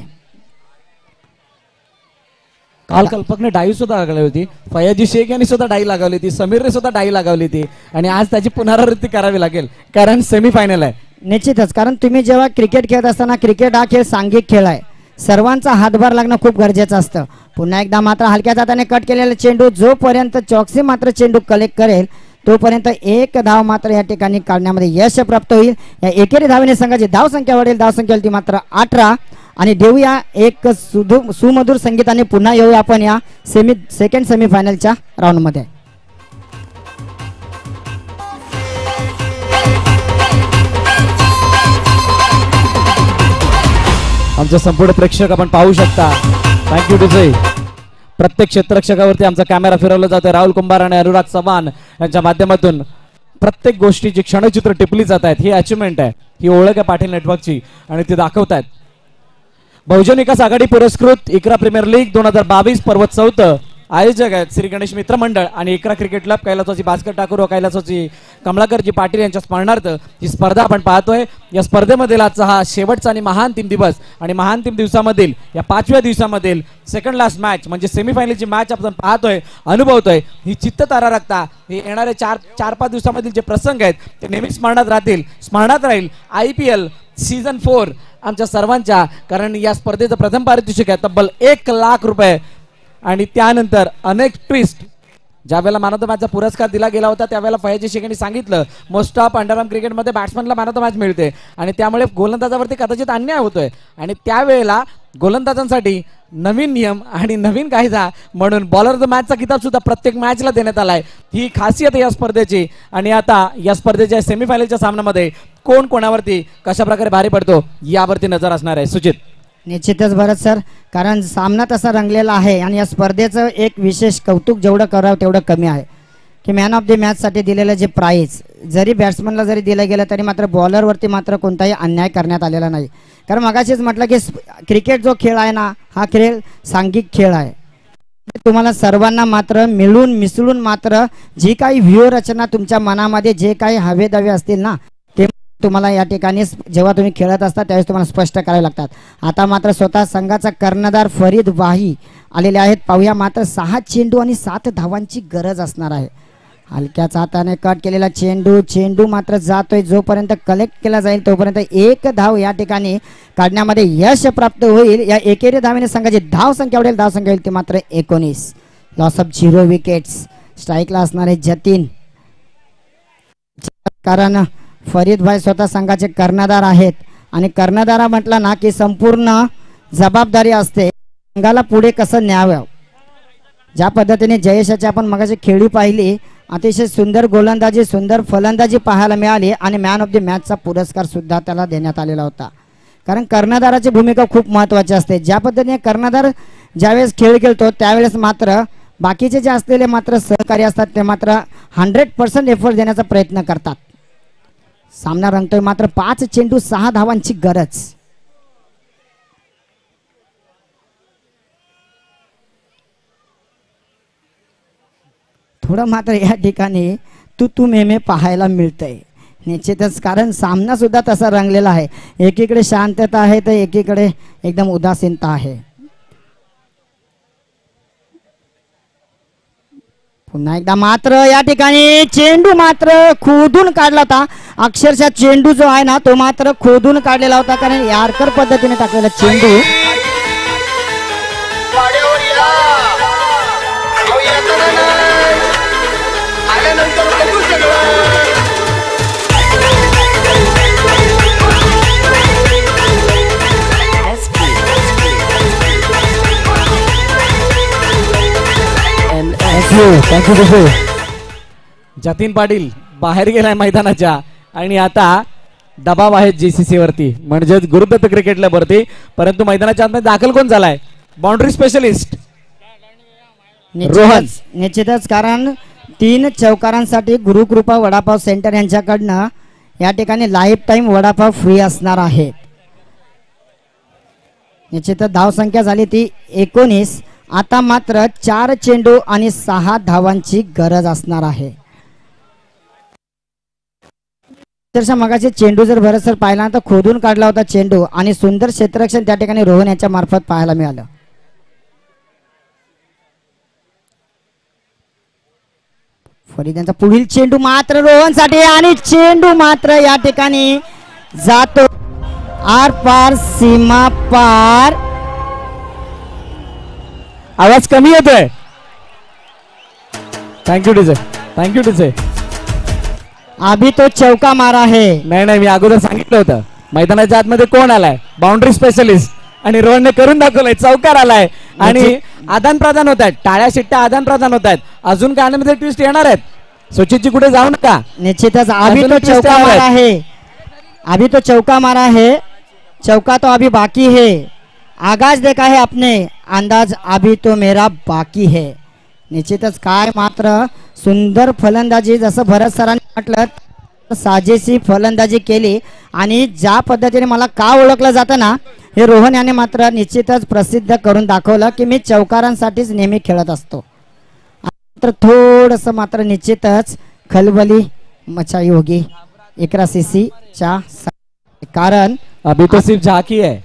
काल कल्पकने डाई सुद्धा लागली होती, फयाजी शेख यांनी सुद्धा डाई लागवली होती, समीरने सुद्धा डाई लागवली होती आणि आज त्याची पुनरावृत्ती करावी लागेल कारण सेमीफायनल आहे. निश्चितच, कारण तुम्ही जेव्हा क्रिकेट खेळत असताना क्रिकेट हा खेळ सांघिक खेळ आहे, सर्वांचा हातभार लागणं खूप गरजेचं असतं. पुन्हा एकदा मात्र हलक्या हाताने कट केलेला चेंडू जोपर्यंत चॉक्सी मात्र चेंडू कलेक्ट करेल तोपर्यंत 1 धाव मात्र या ठिकाणी काढण्यामध्ये यश प्राप्त होईल. या एकेरी धावेने संघाची धावसंख्या वाढेल. धावसंख्या ती मात्र 18 आणि देऊया एक सुमधुर संगीताने पुन्हा येऊया आपण या सेकंड सेमीफायनलच्या राऊंडमध्ये. आमचे संपूर्ण प्रेक्षक आपण पाहू शकता. थँक्यू टू से. प्रत्येक क्षेत्ररक्षकावरती आमचा कॅमेरा फिरवला जातो. राहुल कुंभार आणि अनुराग चव्हाण यांच्या माध्यमातून प्रत्येक गोष्टीची क्षणचित्र टिपली जात आहेत. ही अचिव्हमेंट आहे, ही ओळख आहे पाटील नेटवर्कची आणि ती दाखवतायत. बहुजन विकास आघाडी पुरस्कृत इकरा प्रीमियर लीग 2022 पर्व 4 आयोजक आहेत श्री गणेश मित्र मंडळ आणि इकरा क्रिकेट क्लब कैलासवासी भास्कर ठाकूर व कैलासवासी कमलाकरजी पाटील यांच्या स्मरणार्थ ही स्पर्धा आपण पाहतोय. या स्पर्धेमधील आजचा हा शेवटचा आणि महाअंतिम दिवस आणि महाअंतिम दिवसामधील या 5व्या दिवसामधील सेकंड लास्ट मॅच म्हणजे सेमीफायनलची मॅच आपण पाहतोय, अनुभवतोय. ही चित्त तारा राखता हे येणारे 4-5 दिवसामधील जे प्रसंग आहेत ते नेहमी स्मरणात राहतील. स्मरणात राहील IPL सीझन 4 आमच्या सर्वांच्या, कारण या स्पर्धेचं प्रथम पारितोषिक आहे तब्बल 1 लाख रुपये आणि त्यानंतर अनेक ट्विस्ट. ज्या वेळेला मॅन ऑफ द मॅचचा पुरस्कार दिला गेला होता त्यावेळेला फयाजी शेख यांनी सांगितलं मोस्ट ऑफ अंडरआर्म क्रिकेटमध्ये बॅट्समनला मॅन ऑफ द मॅच मिळते आणि त्यामुळे गोलंदाजावरती कदाचित अन्याय होतोय आणि त्यावेळेला गोलंदाजांसाठी नवीन नियम आणि नवीन कायदा म्हणून बॉलर द मॅचचा किताब सुद्धा प्रत्येक मॅचला देण्यात आलाय. ही खासियत आहे या स्पर्धेची आणि आता या स्पर्धेच्या सेमीफायनलच्या सामन्यामध्ये कोण कोणावरती कशा प्रकारे भारी पडतो यावरती नजर असणार आहे. सुजित. निश्चितच भरत सर, कारण सामना तसा रंगलेला आहे आणि या स्पर्धेचं एक विशेष कौतुक जेवढं करावं तेवढं कमी आहे की मॅन ऑफ द मॅचसाठी दिलेलं जे प्राईज जरी बॅट्समनला जरी दिलं गेलं तरी मात्र बॉलरवरती मात्र कोणताही अन्याय करण्यात आलेला नाही. कारण मगाशीच म्हटलं की क्रिकेट जो खेळ आहे ना हा खेळ सांघिक खेळ आहे. तुम्हाला सर्वांना मात्र मिळून मिसळून मात्र जी काही व्यूहरचना तुमच्या मनामध्ये जे काही हवे दावे असतील ना ते तुम्हाला या ठिकाणी जेव्हा तुम्ही खेळत असता त्यावेळेस तुम्हाला स्पष्ट करावे लागतात. आता मात्र स्वतः संघाचा कर्णधार फरीद वाही आलेले आहेत. पाहूया मात्र 6 चेंडू आणि 7 धावांची गरज असणार आहे. हलक्याच हाताने कट केलेला चेंडू, चेंडू मात्र जातोय, जोपर्यंत कलेक्ट केला जाईल तोपर्यंत एक धाव या ठिकाणी काढण्यामध्ये यश प्राप्त होईल. या एकेरी धावेने संघाची धाव संख्या वाढेल, धाव संख्या होईल ती मात्र 19. Loss of 0 wickets. स्ट्राईकला असणारे जतीन, कारण फरीद भाई स्वतः संघाचे कर्णधार आहेत आणि कर्णधार म्हटलं ना की संपूर्ण जबाबदारी असते संघाला पुढे कसं न्यावं. ज्या पद्धतीने जयेशाची आपण मगाची खेळी पाहिली, अतिशय सुंदर गोलंदाजी, सुंदर फलंदाजी पाहायला मिळाली आणि मॅन ऑफ द मॅचचा पुरस्कार सुद्धा त्याला देण्यात आलेला होता. कारण कर्णधाराची भूमिका खूप महत्त्वाची असते. ज्या पद्धतीने कर्णधार ज्यावेळेस खेळ खेळतो त्यावेळेस मात्र बाकीचे जे असलेले मात्र सहकारी असतात ते मात्र 100% एफर्ट देण्याचा प्रयत्न करतात. सामना रंगतोय मात्र 5 चेंडू 6 धावांची गरज. थोडं मात्र या ठिकाणी तू मेमे पाहायला मिळतंय निश्चितच, कारण सामना सुद्धा तसा रंगलेला आहे. एकीकडे शांतता आहे तर एकीकडे एकदम उदासीनता आहे. पुन्हा एकदा मात्र या ठिकाणी चेंडू मात्र खोदून काढला होता. अक्षरशः चेंडू जो आहे ना तो मात्र खोदून काढलेला होता, कारण यारकर पद्धतीने टाकलेला चेंडू. वाड्यावर या. अहो, येताना नाही. आल्यानंतर बघू सगळं. थँक्यू. जतीन पाटील बाहेर गेलाय मैदानाच्या आणि आता दबाव आहे जीसीसी वरती, म्हणजेच गुरुदत्त क्रिकेटला वरती. परंतु मैदानाच्या आतमध्ये दाखल कोण झालाय? Boundary specialist Rohan. निश्चितच, कारण 3 चौकारांसाठी गुरुकृपा वडापाव सेंटर यांच्याकडनं या ठिकाणी लाईफ टाईम वडापाव फ्री असणार आहे. निश्चितच धाव संख्या झाली ती 19. आता मात्र 4 चेंडू आणि 6 धावांची गरज असणार आहे. मगाचे चेंडू जर भरसर पाहिला तर खोदून काढला होता चेंडू आणि सुंदर क्षेत्ररक्षण त्या ठिकाणी रोहन यांच्या मार्फत पाहायला मिळालं. फरीद यांचा पुढील चेंडू मात्र रोहनसाठी आणि चेंडू मात्र या ठिकाणी जातो आर पार, सीमा पार. आवाज कमी येतोय. Thank you DJ, thank you DJ. अभी तो चौका मारा है. नाही, मी अगोदर सांगितलं होतं मैदानाच्या आतमध्ये कोण आलाय? Boundary specialist. आणि रोहनने करून दाखवलंय, चौकार आलाय आणि आदान प्रदान होत आहेत, टाळ्या शिट्ट्या आदान प्रदान होत आहेत. अजून गाण्यामध्ये ट्विस्ट येणार आहेत. सुचितजी कुठे जाऊ नका. निश्चितच अभी तो चौका मारा है, अभी तो चौका मारा है, चौका तो अभी बाकी है. आगाज देखा है आपने, अंदाज अभी तो मेरा बाकी है. निश्चितच काय मात्र सुंदर फलंदाजी, जसं भरत सरांनी म्हटलं साजेशी फलंदाजी केली आणि ज्या पद्धतीने मला का ओळखलं जातं ना, हे रोहन याने मात्र निश्चितच प्रसिद्ध करून दाखवलं की मी चौकारांसाठीच नेहमी खेळत असतो. मात्र थोडस मात्र निश्चितच खलबली मचाई होगी 11 CC च्या, कारण अभी तो सिर्फ झाकी है,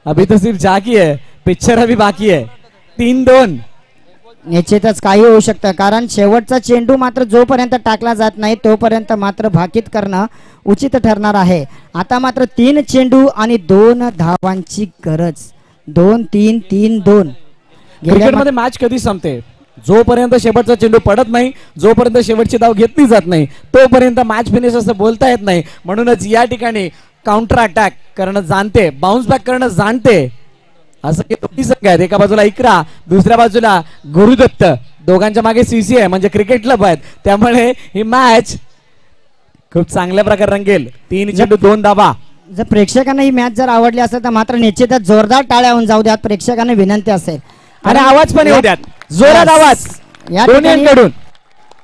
अभी तो सिर्फ झाकी है, पिक्चर अभी बाकी है. 3-2. निश्चितच काही होऊ शकतं, कारण शेवटचा चेंडू मात्र जोपर्यंत टाकला जात नाही तोपर्यंत मात्र भाकीत करणं उचित ठरणार आहे. आता मात्र 3 चेंडू आणि 2 धावांची गरज. 2-3, 3-2. क्रिकेटमध्ये मॅच कधी संपते? जोपर्यंत शेवटचा चेंडू पडत नाही, जोपर्यंत शेवटची धाव घेतली जात नाही तोपर्यंत मॅच फिनिश असं बोलता येत नाही. म्हणूनच या ठिकाणी काउंटर अटॅक करणं जाणते, बाउन्स बॅक करणं जाणते. असं की दोन्ही संघ आहेत, एका बाजूला इकरा, दुसऱ्या बाजूला गुरुदत्त. दोघांच्या मागे CC आहे, म्हणजे क्रिकेट क्लब आहेत. त्यामुळे ही मॅच खूप चांगल्या प्रकारे रंगेल. 3 चेंडू 2 धावा. जर प्रेक्षकांना ही मॅच जर आवडली असेल तर मात्र निश्चितच जोरदार टाळ्या होऊन जाऊ द्यात. प्रेक्षकांना विनंती असेल आणि आवाज पण येऊ द्यात, जोरात आवाज या दोन्हीकडून.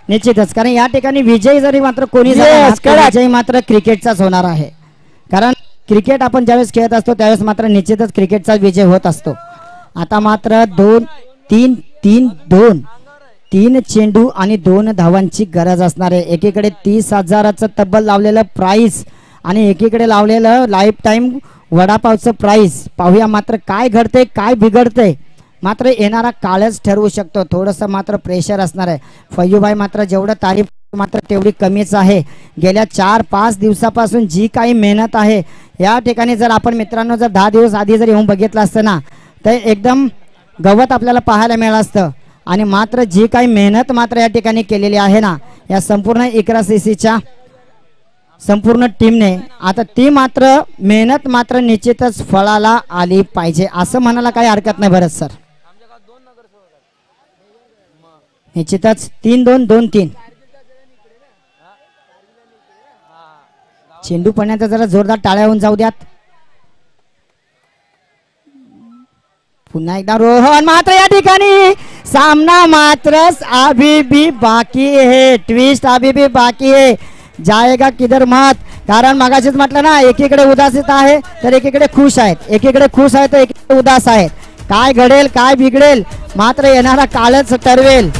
निश्चितच, कारण या ठिकाणी विजयी जरी मात्र कोणी झाला तर विजयी मात्र क्रिकेटचाच होणार आहे. कारण क्रिकेट आपण ज्यावेळेस खेळत असतो त्यावेळेस मात्र निश्चितच क्रिकेटचा विजय होत असतो. आता मात्र 2-3-3-2 3 चेंडू आणि 2 धावांची गरज असणार आहे. एकीकडे 30,000चं तब्बल लावलेलं प्राइस आणि एकीकडे लावलेलं लाईफ टाईम वडापावचं प्राइस. पाहूया मात्र काय घडतंय, काय बिघडतंय. मात्र येणारा काळच ठरवू शकतो. थोडंसं मात्र प्रेशर असणार आहे. फैयूभाई मात्र जेवढं तारीफ मात्र तेवढी कमीच आहे. गेल्या 4-5 दिवसापासून जी काही मेहनत आहे या ठिकाणी जर आपण मित्रांनो जर 10 दिवस आधी जर येऊन बघितलं असतं ना तर एकदम गवत आपल्याला पाहायला मिळालं असतं. आणि मात्र जी काही मेहनत मात्र या ठिकाणी केलेली आहे ना या संपूर्ण इकरा सीसीच्या संपूर्ण टीमने, आता ती मात्र मेहनत मात्र निश्चितच फळाला आली पाहिजे असं म्हणायला काही हरकत नाही भरत सर. निश्चितच 3-2, 2-3 चेंडू पडण्याचा जरा जोरदार टाळ्या होऊन जाऊ द्यात. पुन्हा एकदा रोहन, मात्र या ठिकाणी सामना मात्र अभी भी बाकी है. ट्विस्ट अभी भी बाकी है. जाएगा किधर मत. कारण मगाशीच म्हटलं ना एकीकडे उदासीत आहे तर एकीकडे खुश आहेत, एकीकडे खुश आहे तर एकीकडे उदास आहेत. काय घडेल काय बिघडेल मात्र येणारा काळच ठरवेल.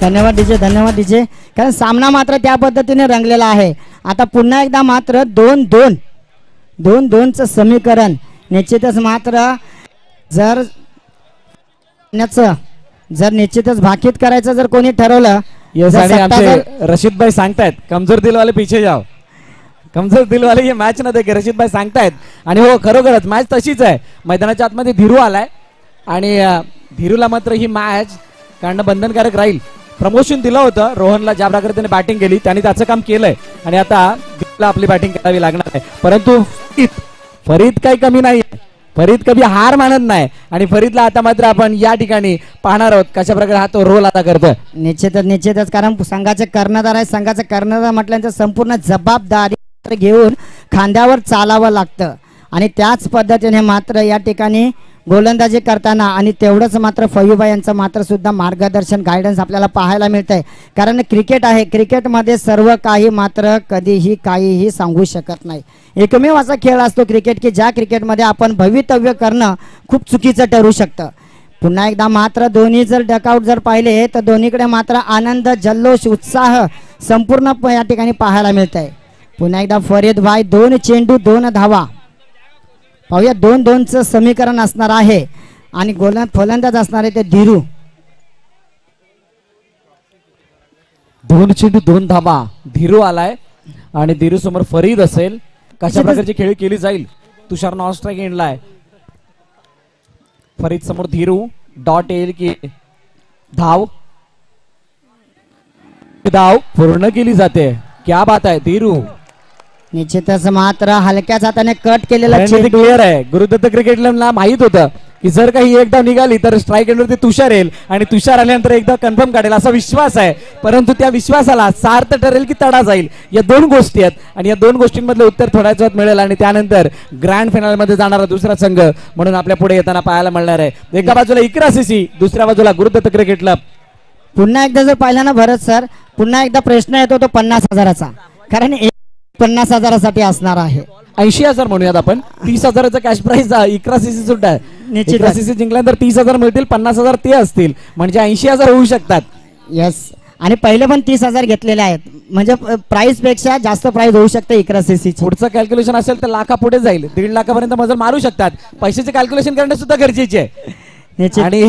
धन्यवाद डीजे, धन्यवाद डीजे. कारण सामना मात्र त्या पद्धतीने रंगलेला आहे. आता पुन्हा एकदा मात्र 2-2, 2-2चं समीकरण निश्चितच मात्र जर निश्चितच भाकीत करायचं जर कोणी ठरवलं. यस, आणि आमचे रशीद भाई सांगतायत कमजोर दिल वाले पीछे जाओ. कमजोर दिल वाले ये मॅच न देखे रशीद भाई सांगतायत. आणि हो खरोखरच मॅच तशीच आहे. मैदानाच्या आतमध्ये धीरू आलाय आणि धीरूला मात्र ही मॅच काढणं बंधनकारक राहील. प्रमोशन दिलं होतं रोहनला, ज्या प्रकारे त्याने बॅटिंग केली त्यांनी त्याचं काम केलंय आणि आता धीरूला आपली बॅटिंग करावी लागणार आहे. परंतु फरीद काही कमी नाही, फरीद कधी हार मानत नाही आणि फरीदला आता मात्र आपण या ठिकाणी पाहणार आहोत कशा प्रकारे हा तो रोल आता करतोय. निश्चितच कारण संघाचे कर्णधार आहे. संघाचे कर्णधार म्हटल्यानंतर संपूर्ण जबाबदारी घेऊन खांद्यावर चालावं लागतं आणि त्याच पद्धतीने मात्र या ठिकाणी गोलंदाजी करताना आणि तेवढंच मात्र फैयूभाई यांचं मात्र सुद्धा मार्गदर्शन गायडन्स आपल्याला पाहायला मिळतंय. कारण क्रिकेट आहे, क्रिकेटमध्ये सर्व काही मात्र कधीही काहीही सांगू शकत नाही. एकमेव असा खेळ असतो क्रिकेट की ज्या क्रिकेटमध्ये आपण भवितव्य करणं खूप चुकीचं ठरू शकतं. पुन्हा एकदा मात्र दोन्ही जर डकआउट जर पाहिले तर दोन्हीकडे मात्र आनंद, जल्लोष, उत्साह संपूर्ण या ठिकाणी पाहायला मिळत आहे. पुन्हा एकदा फरीद भाई 2 चेंडू 2 धावा. पाहूया 2-2चं समीकरण असणार आहे आणि फलंदाज असणार आहे ते धीरू. 2 चेंडू 2 धावा. धीरू आलाय आणि धीरू समोर फरीद असेल. कशा प्रकारची खेळी केली जाईल. तुषार नॉन स्ट्राईक एंडलाय. फरीद समोर धीरू. डॉट येईल की धाव. धाव पूर्ण केली जाते. क्या बात आहे धीरू. निश्चितच मात्र हलक्याच हाताने कट केलेला क्लिअर आहे. गुरुदत्त क्रिकेटला माहित होतं की जर काही एकदा निघाली तर स्ट्राईक एंडवरती तुषार येईल आणि तुषार आल्यानंतर एकदा कन्फर्म काढेल असा विश्वास आहे. परंतु त्या विश्वासाला सार्थ ठरेल की तडा जाईल या 2 गोष्टी आहेत आणि या 2 गोष्टींमधलं उत्तर थोड्याच वेळात मिळेल आणि त्यानंतर ग्रँड फायनल मध्ये जाणारा दुसरा संघ म्हणून आपल्या पुढे येताना पाहायला मिळणार आहे. एका बाजूला इकरा सीसी, दुसऱ्या बाजूला गुरुदत्त क्रिकेट क्लब. पुन्हा एकदा जर पाहिलं ना भरत सर, पुन्हा एकदा प्रश्न येतो तो 50,000चा. कारण 50,000साठी असणार आहे. 80,000 म्हणूयात आपण. 30,000चा कॅश प्राइज इकरा सीसी सुद्धा आहे. इकरा सीसी जिंकल्यानंतर 30,000 मिळतील, 50,000 ते असतील म्हणजे 80,000 होऊ शकतात. यस, आणि पहिले पण 30,000 घेतलेले आहेत म्हणजे प्राइस पेक्षा जास्त प्राइस होऊ शकते इकरा सीसी. पुढचं कॅल्क्युलेशन असेल तर लाखा पुढे जाईल. 1.5 लाखापर्यंत मजल मारू शकतात. पैशाचे कॅल्क्युलेशन करणे सुद्धा गरजेचे आहे. आणि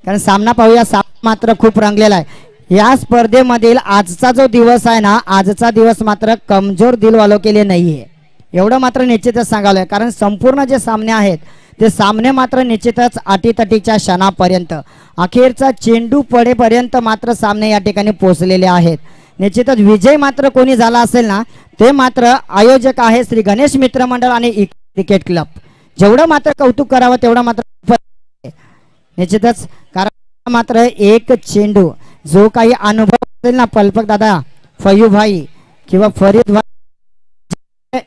कारण सामना पाहूया, सामना मात्र खूप रंगलेला आहे. या स्पर्धेमधील आजचा जो दिवस आहे ना, आजचा दिवस मात्र कमजोर दिल वालों के लिए नाही आहे एवढं मात्र निश्चितच सांगावं. कारण संपूर्ण जे सामने आहेत ते सामने मात्र निश्चितच अटीतटीच्या क्षणापर्यंत अखेरचा चेंडू पडेपर्यंत मात्र सामने या ठिकाणी पोहोचलेले आहेत. निश्चितच विजय मात्र कोणी झाला असेल ना ते मात्र आयोजक आहे श्री गणेश मित्र मंडळ आणि क्रिकेट क्लब. जेवढं मात्र कौतुक करावं तेवढं मात्र निश्चितच. कारण मात्र एक चेंडू जो काही अनुभव असेल ना पलपक दादा, फयू भाई किंवा फरीद भाई,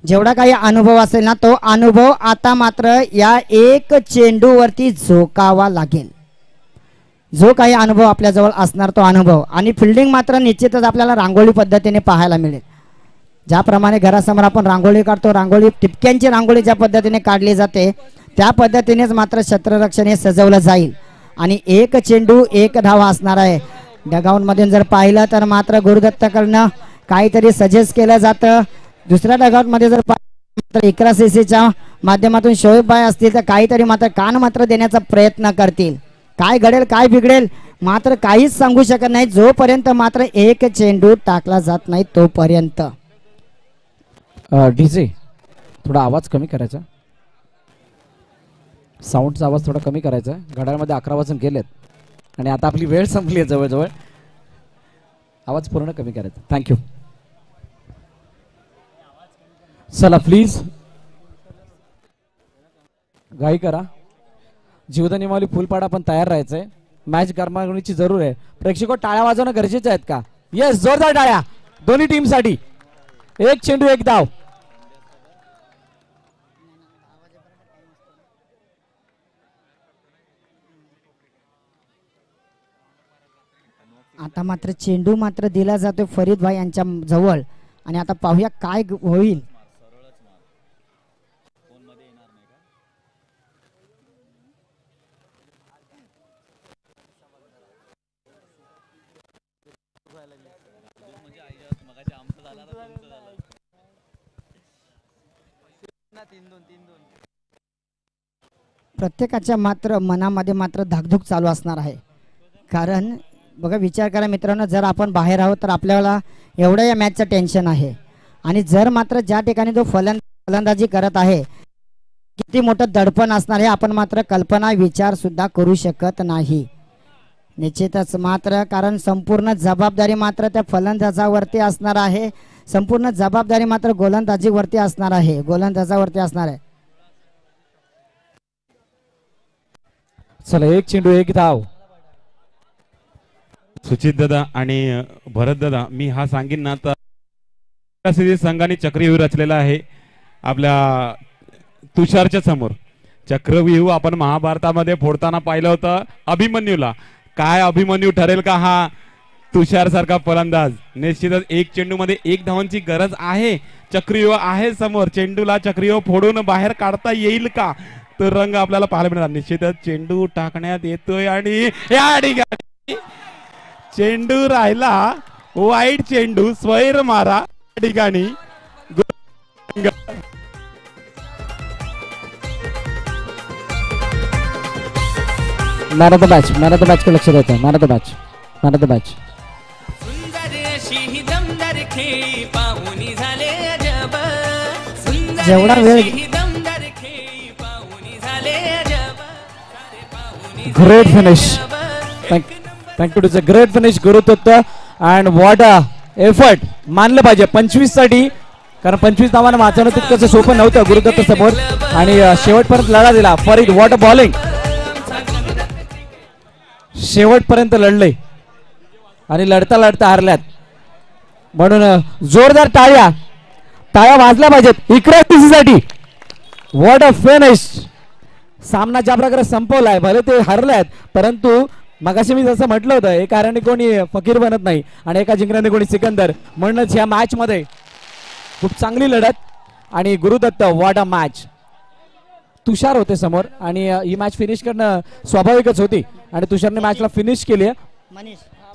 जेवढा काही अनुभव असेल ना तो अनुभव आता मात्र या एक चेंडूवरती झोकावा लागेल. जो काही अनुभव आपल्याजवळ असणार तो अनुभव. आणि फिल्डिंग मात्र निश्चितच आपल्याला रांगोळी पद्धतीने पाहायला मिळेल. ज्याप्रमाणे घरासमोर आपण रांगोळी काढतो, रांगोळी टिपक्यांची रांगोळी ज्या पद्धतीने काढली जाते त्या पद्धतीनेच मात्र क्षेत्ररक्षण हे सजवलं जाईल. आणि एक चेंडू एक धावा असणार आहे. डगआउट मधून जर पाहिलं तर मात्र गुरुदत्तकडनं काहीतरी सजेस्ट केलं जातं. दुसऱ्या डगआउट मध्ये जर तर इकरा सीसीच्या माध्यमातून शोएब भाई असतील तर काहीतरी मात्र कान मात्र देण्याचा प्रयत्न करतील. काय घडेल काय बिघडेल मात्र काहीच सांगू शकत नाही जोपर्यंत मात्र एक चेंडू टाकला जात नाही तोपर्यंत. डीजे थोडा आवाज कमी करायचा, साऊंडचा आवाज थोडा कमी करायचा. घड्याळमध्ये 11 वाजून गेलेत आणि आता आपली वेळ संपली आहे जवळजवळ. आवाज पूर्ण कमी करायचा. थँक्यू. चला प्लीज घाई करा. जीवदानीवाली फुलपाडा पण तयार राहायचंय. मॅच गरमागणीची जरूर आहे. प्रेक्षक टाळ्या वाजवणं गरजेचे आहेत का? येस, जोरदार टाळ्या दोन्ही टीम साठी. एक चेंडू एक धाव. आता मात्र चेंडू मात्र दिला जातोय फरीद भाई यांच्या जवळ आणि आता पाहूया काय होईल. प्रत्येकाच्या मात्र मनामध्ये मात्र धाकधूक चालू असणार आहे. कारण बघा विचार करा मित्रांनो, जर आपण बाहेर आहोत तर आपल्याला एवढं या मॅचचं टेन्शन आहे आणि जर मात्र ज्या ठिकाणी तो फलंदाजी करत आहे किती मोठं दडपण असणार आहे आपण मात्र कल्पना विचार सुद्धा करू शकत नाही. निश्चितच मात्र कारण संपूर्ण जबाबदारी मात्र त्या फलंदाजावरती असणार आहे. संपूर्ण जबाबदारी मात्र गोलंदाजीवरती असणार आहे. गोलंदाजावरती असणार आहे. चला एक चेंडू एक धाव. सुचित दादा आणि भरत दादा, मी हा सांगेन ना तर संघाने चक्रव्यूह रचलेला आहे आपल्या तुषारच्या समोर. चक्रव्यूह आपण महाभारतामध्ये फोडताना पाहिलं होतं अभिमन्यूला. काय अभिमन्यू ठरेल का हा तुषार सारखा फलंदाज? निश्चितच एक चेंडू मध्ये एक धावांची गरज आहे. चक्रव्यूह आहे समोर. चेंडूला चक्रव्यूह फोडून बाहेर काढता येईल का? तर रंग आपल्याला पाहायला मिळणार. निश्चितच चेंडू टाकण्यात येतोय आणि या ठिकाणी चेंडू राहिला वाईट चेंडू. स्वैर मारा ठिकाणी. Man of the match, man of the match कडे लक्ष द्यायचं. Man of the match, man of the match. जेवढा वेळ great finish. Thank you to the great finish Gurudatt and what a effort. मानलं पाहिजे 25 साठी, कारण 25 धावांना वाचवणं तितकंच सोपं नव्हतं गुरुदत्त समोर आणि शेवटपर्यंत लढा दिला. Farid what a bowling. शेवटपर्यंत लढले आणि लढता लढता हारल्यात. म्हणून जोरदार टाळ्या टाळ्या वाजल्या पाहिजेत इकरा साठी. What a finish. सामना ज्या प्रकारे संपवलाय, भले ते हरल्यात परंतु मगाशी मी जसं म्हटलं होतं एका हरणे कोणी फकीर बनत नाही आणि एका जिंकण्याने कोणी सिकंदर. म्हणूनच या मॅच मध्ये खूप चांगली लढत आणि गुरुदत्त व्हॉट अ मॅच. तुषार होते समोर आणि ही मॅच फिनिश करणं स्वाभाविकच होती आणि तुषारने मॅचला फिनिश केली.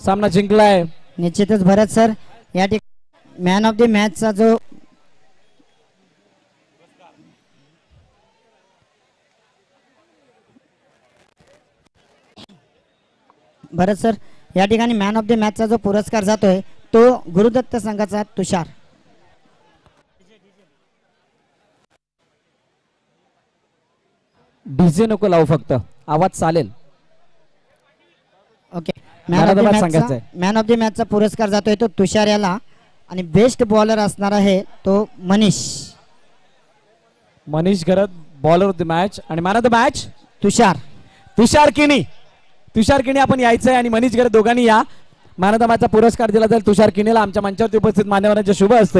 सामना जिंकलाय. निश्चितच भरत सर या ठिकाणी मॅन ऑफ द मॅचचा जो भरत सर या ठिकाणी मॅन ऑफ द मॅचचा जो पुरस्कार जातोय तो गुरुदत्त संघाचा तुषार. डीजे नको लावू, फक्त आवाज चालेल. ओके. मॅन ऑफ द मॅचचा पुरस्कार जातोय तो तुषार याला आणि बेस्ट बॉलर असणार आहे तो मनीष. मनीष घरत बॉलर ऑफ द मॅच आणि मॅन ऑफ द मॅच तुषार. तुषार किणी. तुषार किणी आपण यायचंय आणि मनीष घरत दोघांनी या. मॅन ऑफ द मॅचचा पुरस्कार दिला जाईल तुषार किणीला. आमच्या मंचावरती उपस्थित मान्यवरांच्या शुभ असते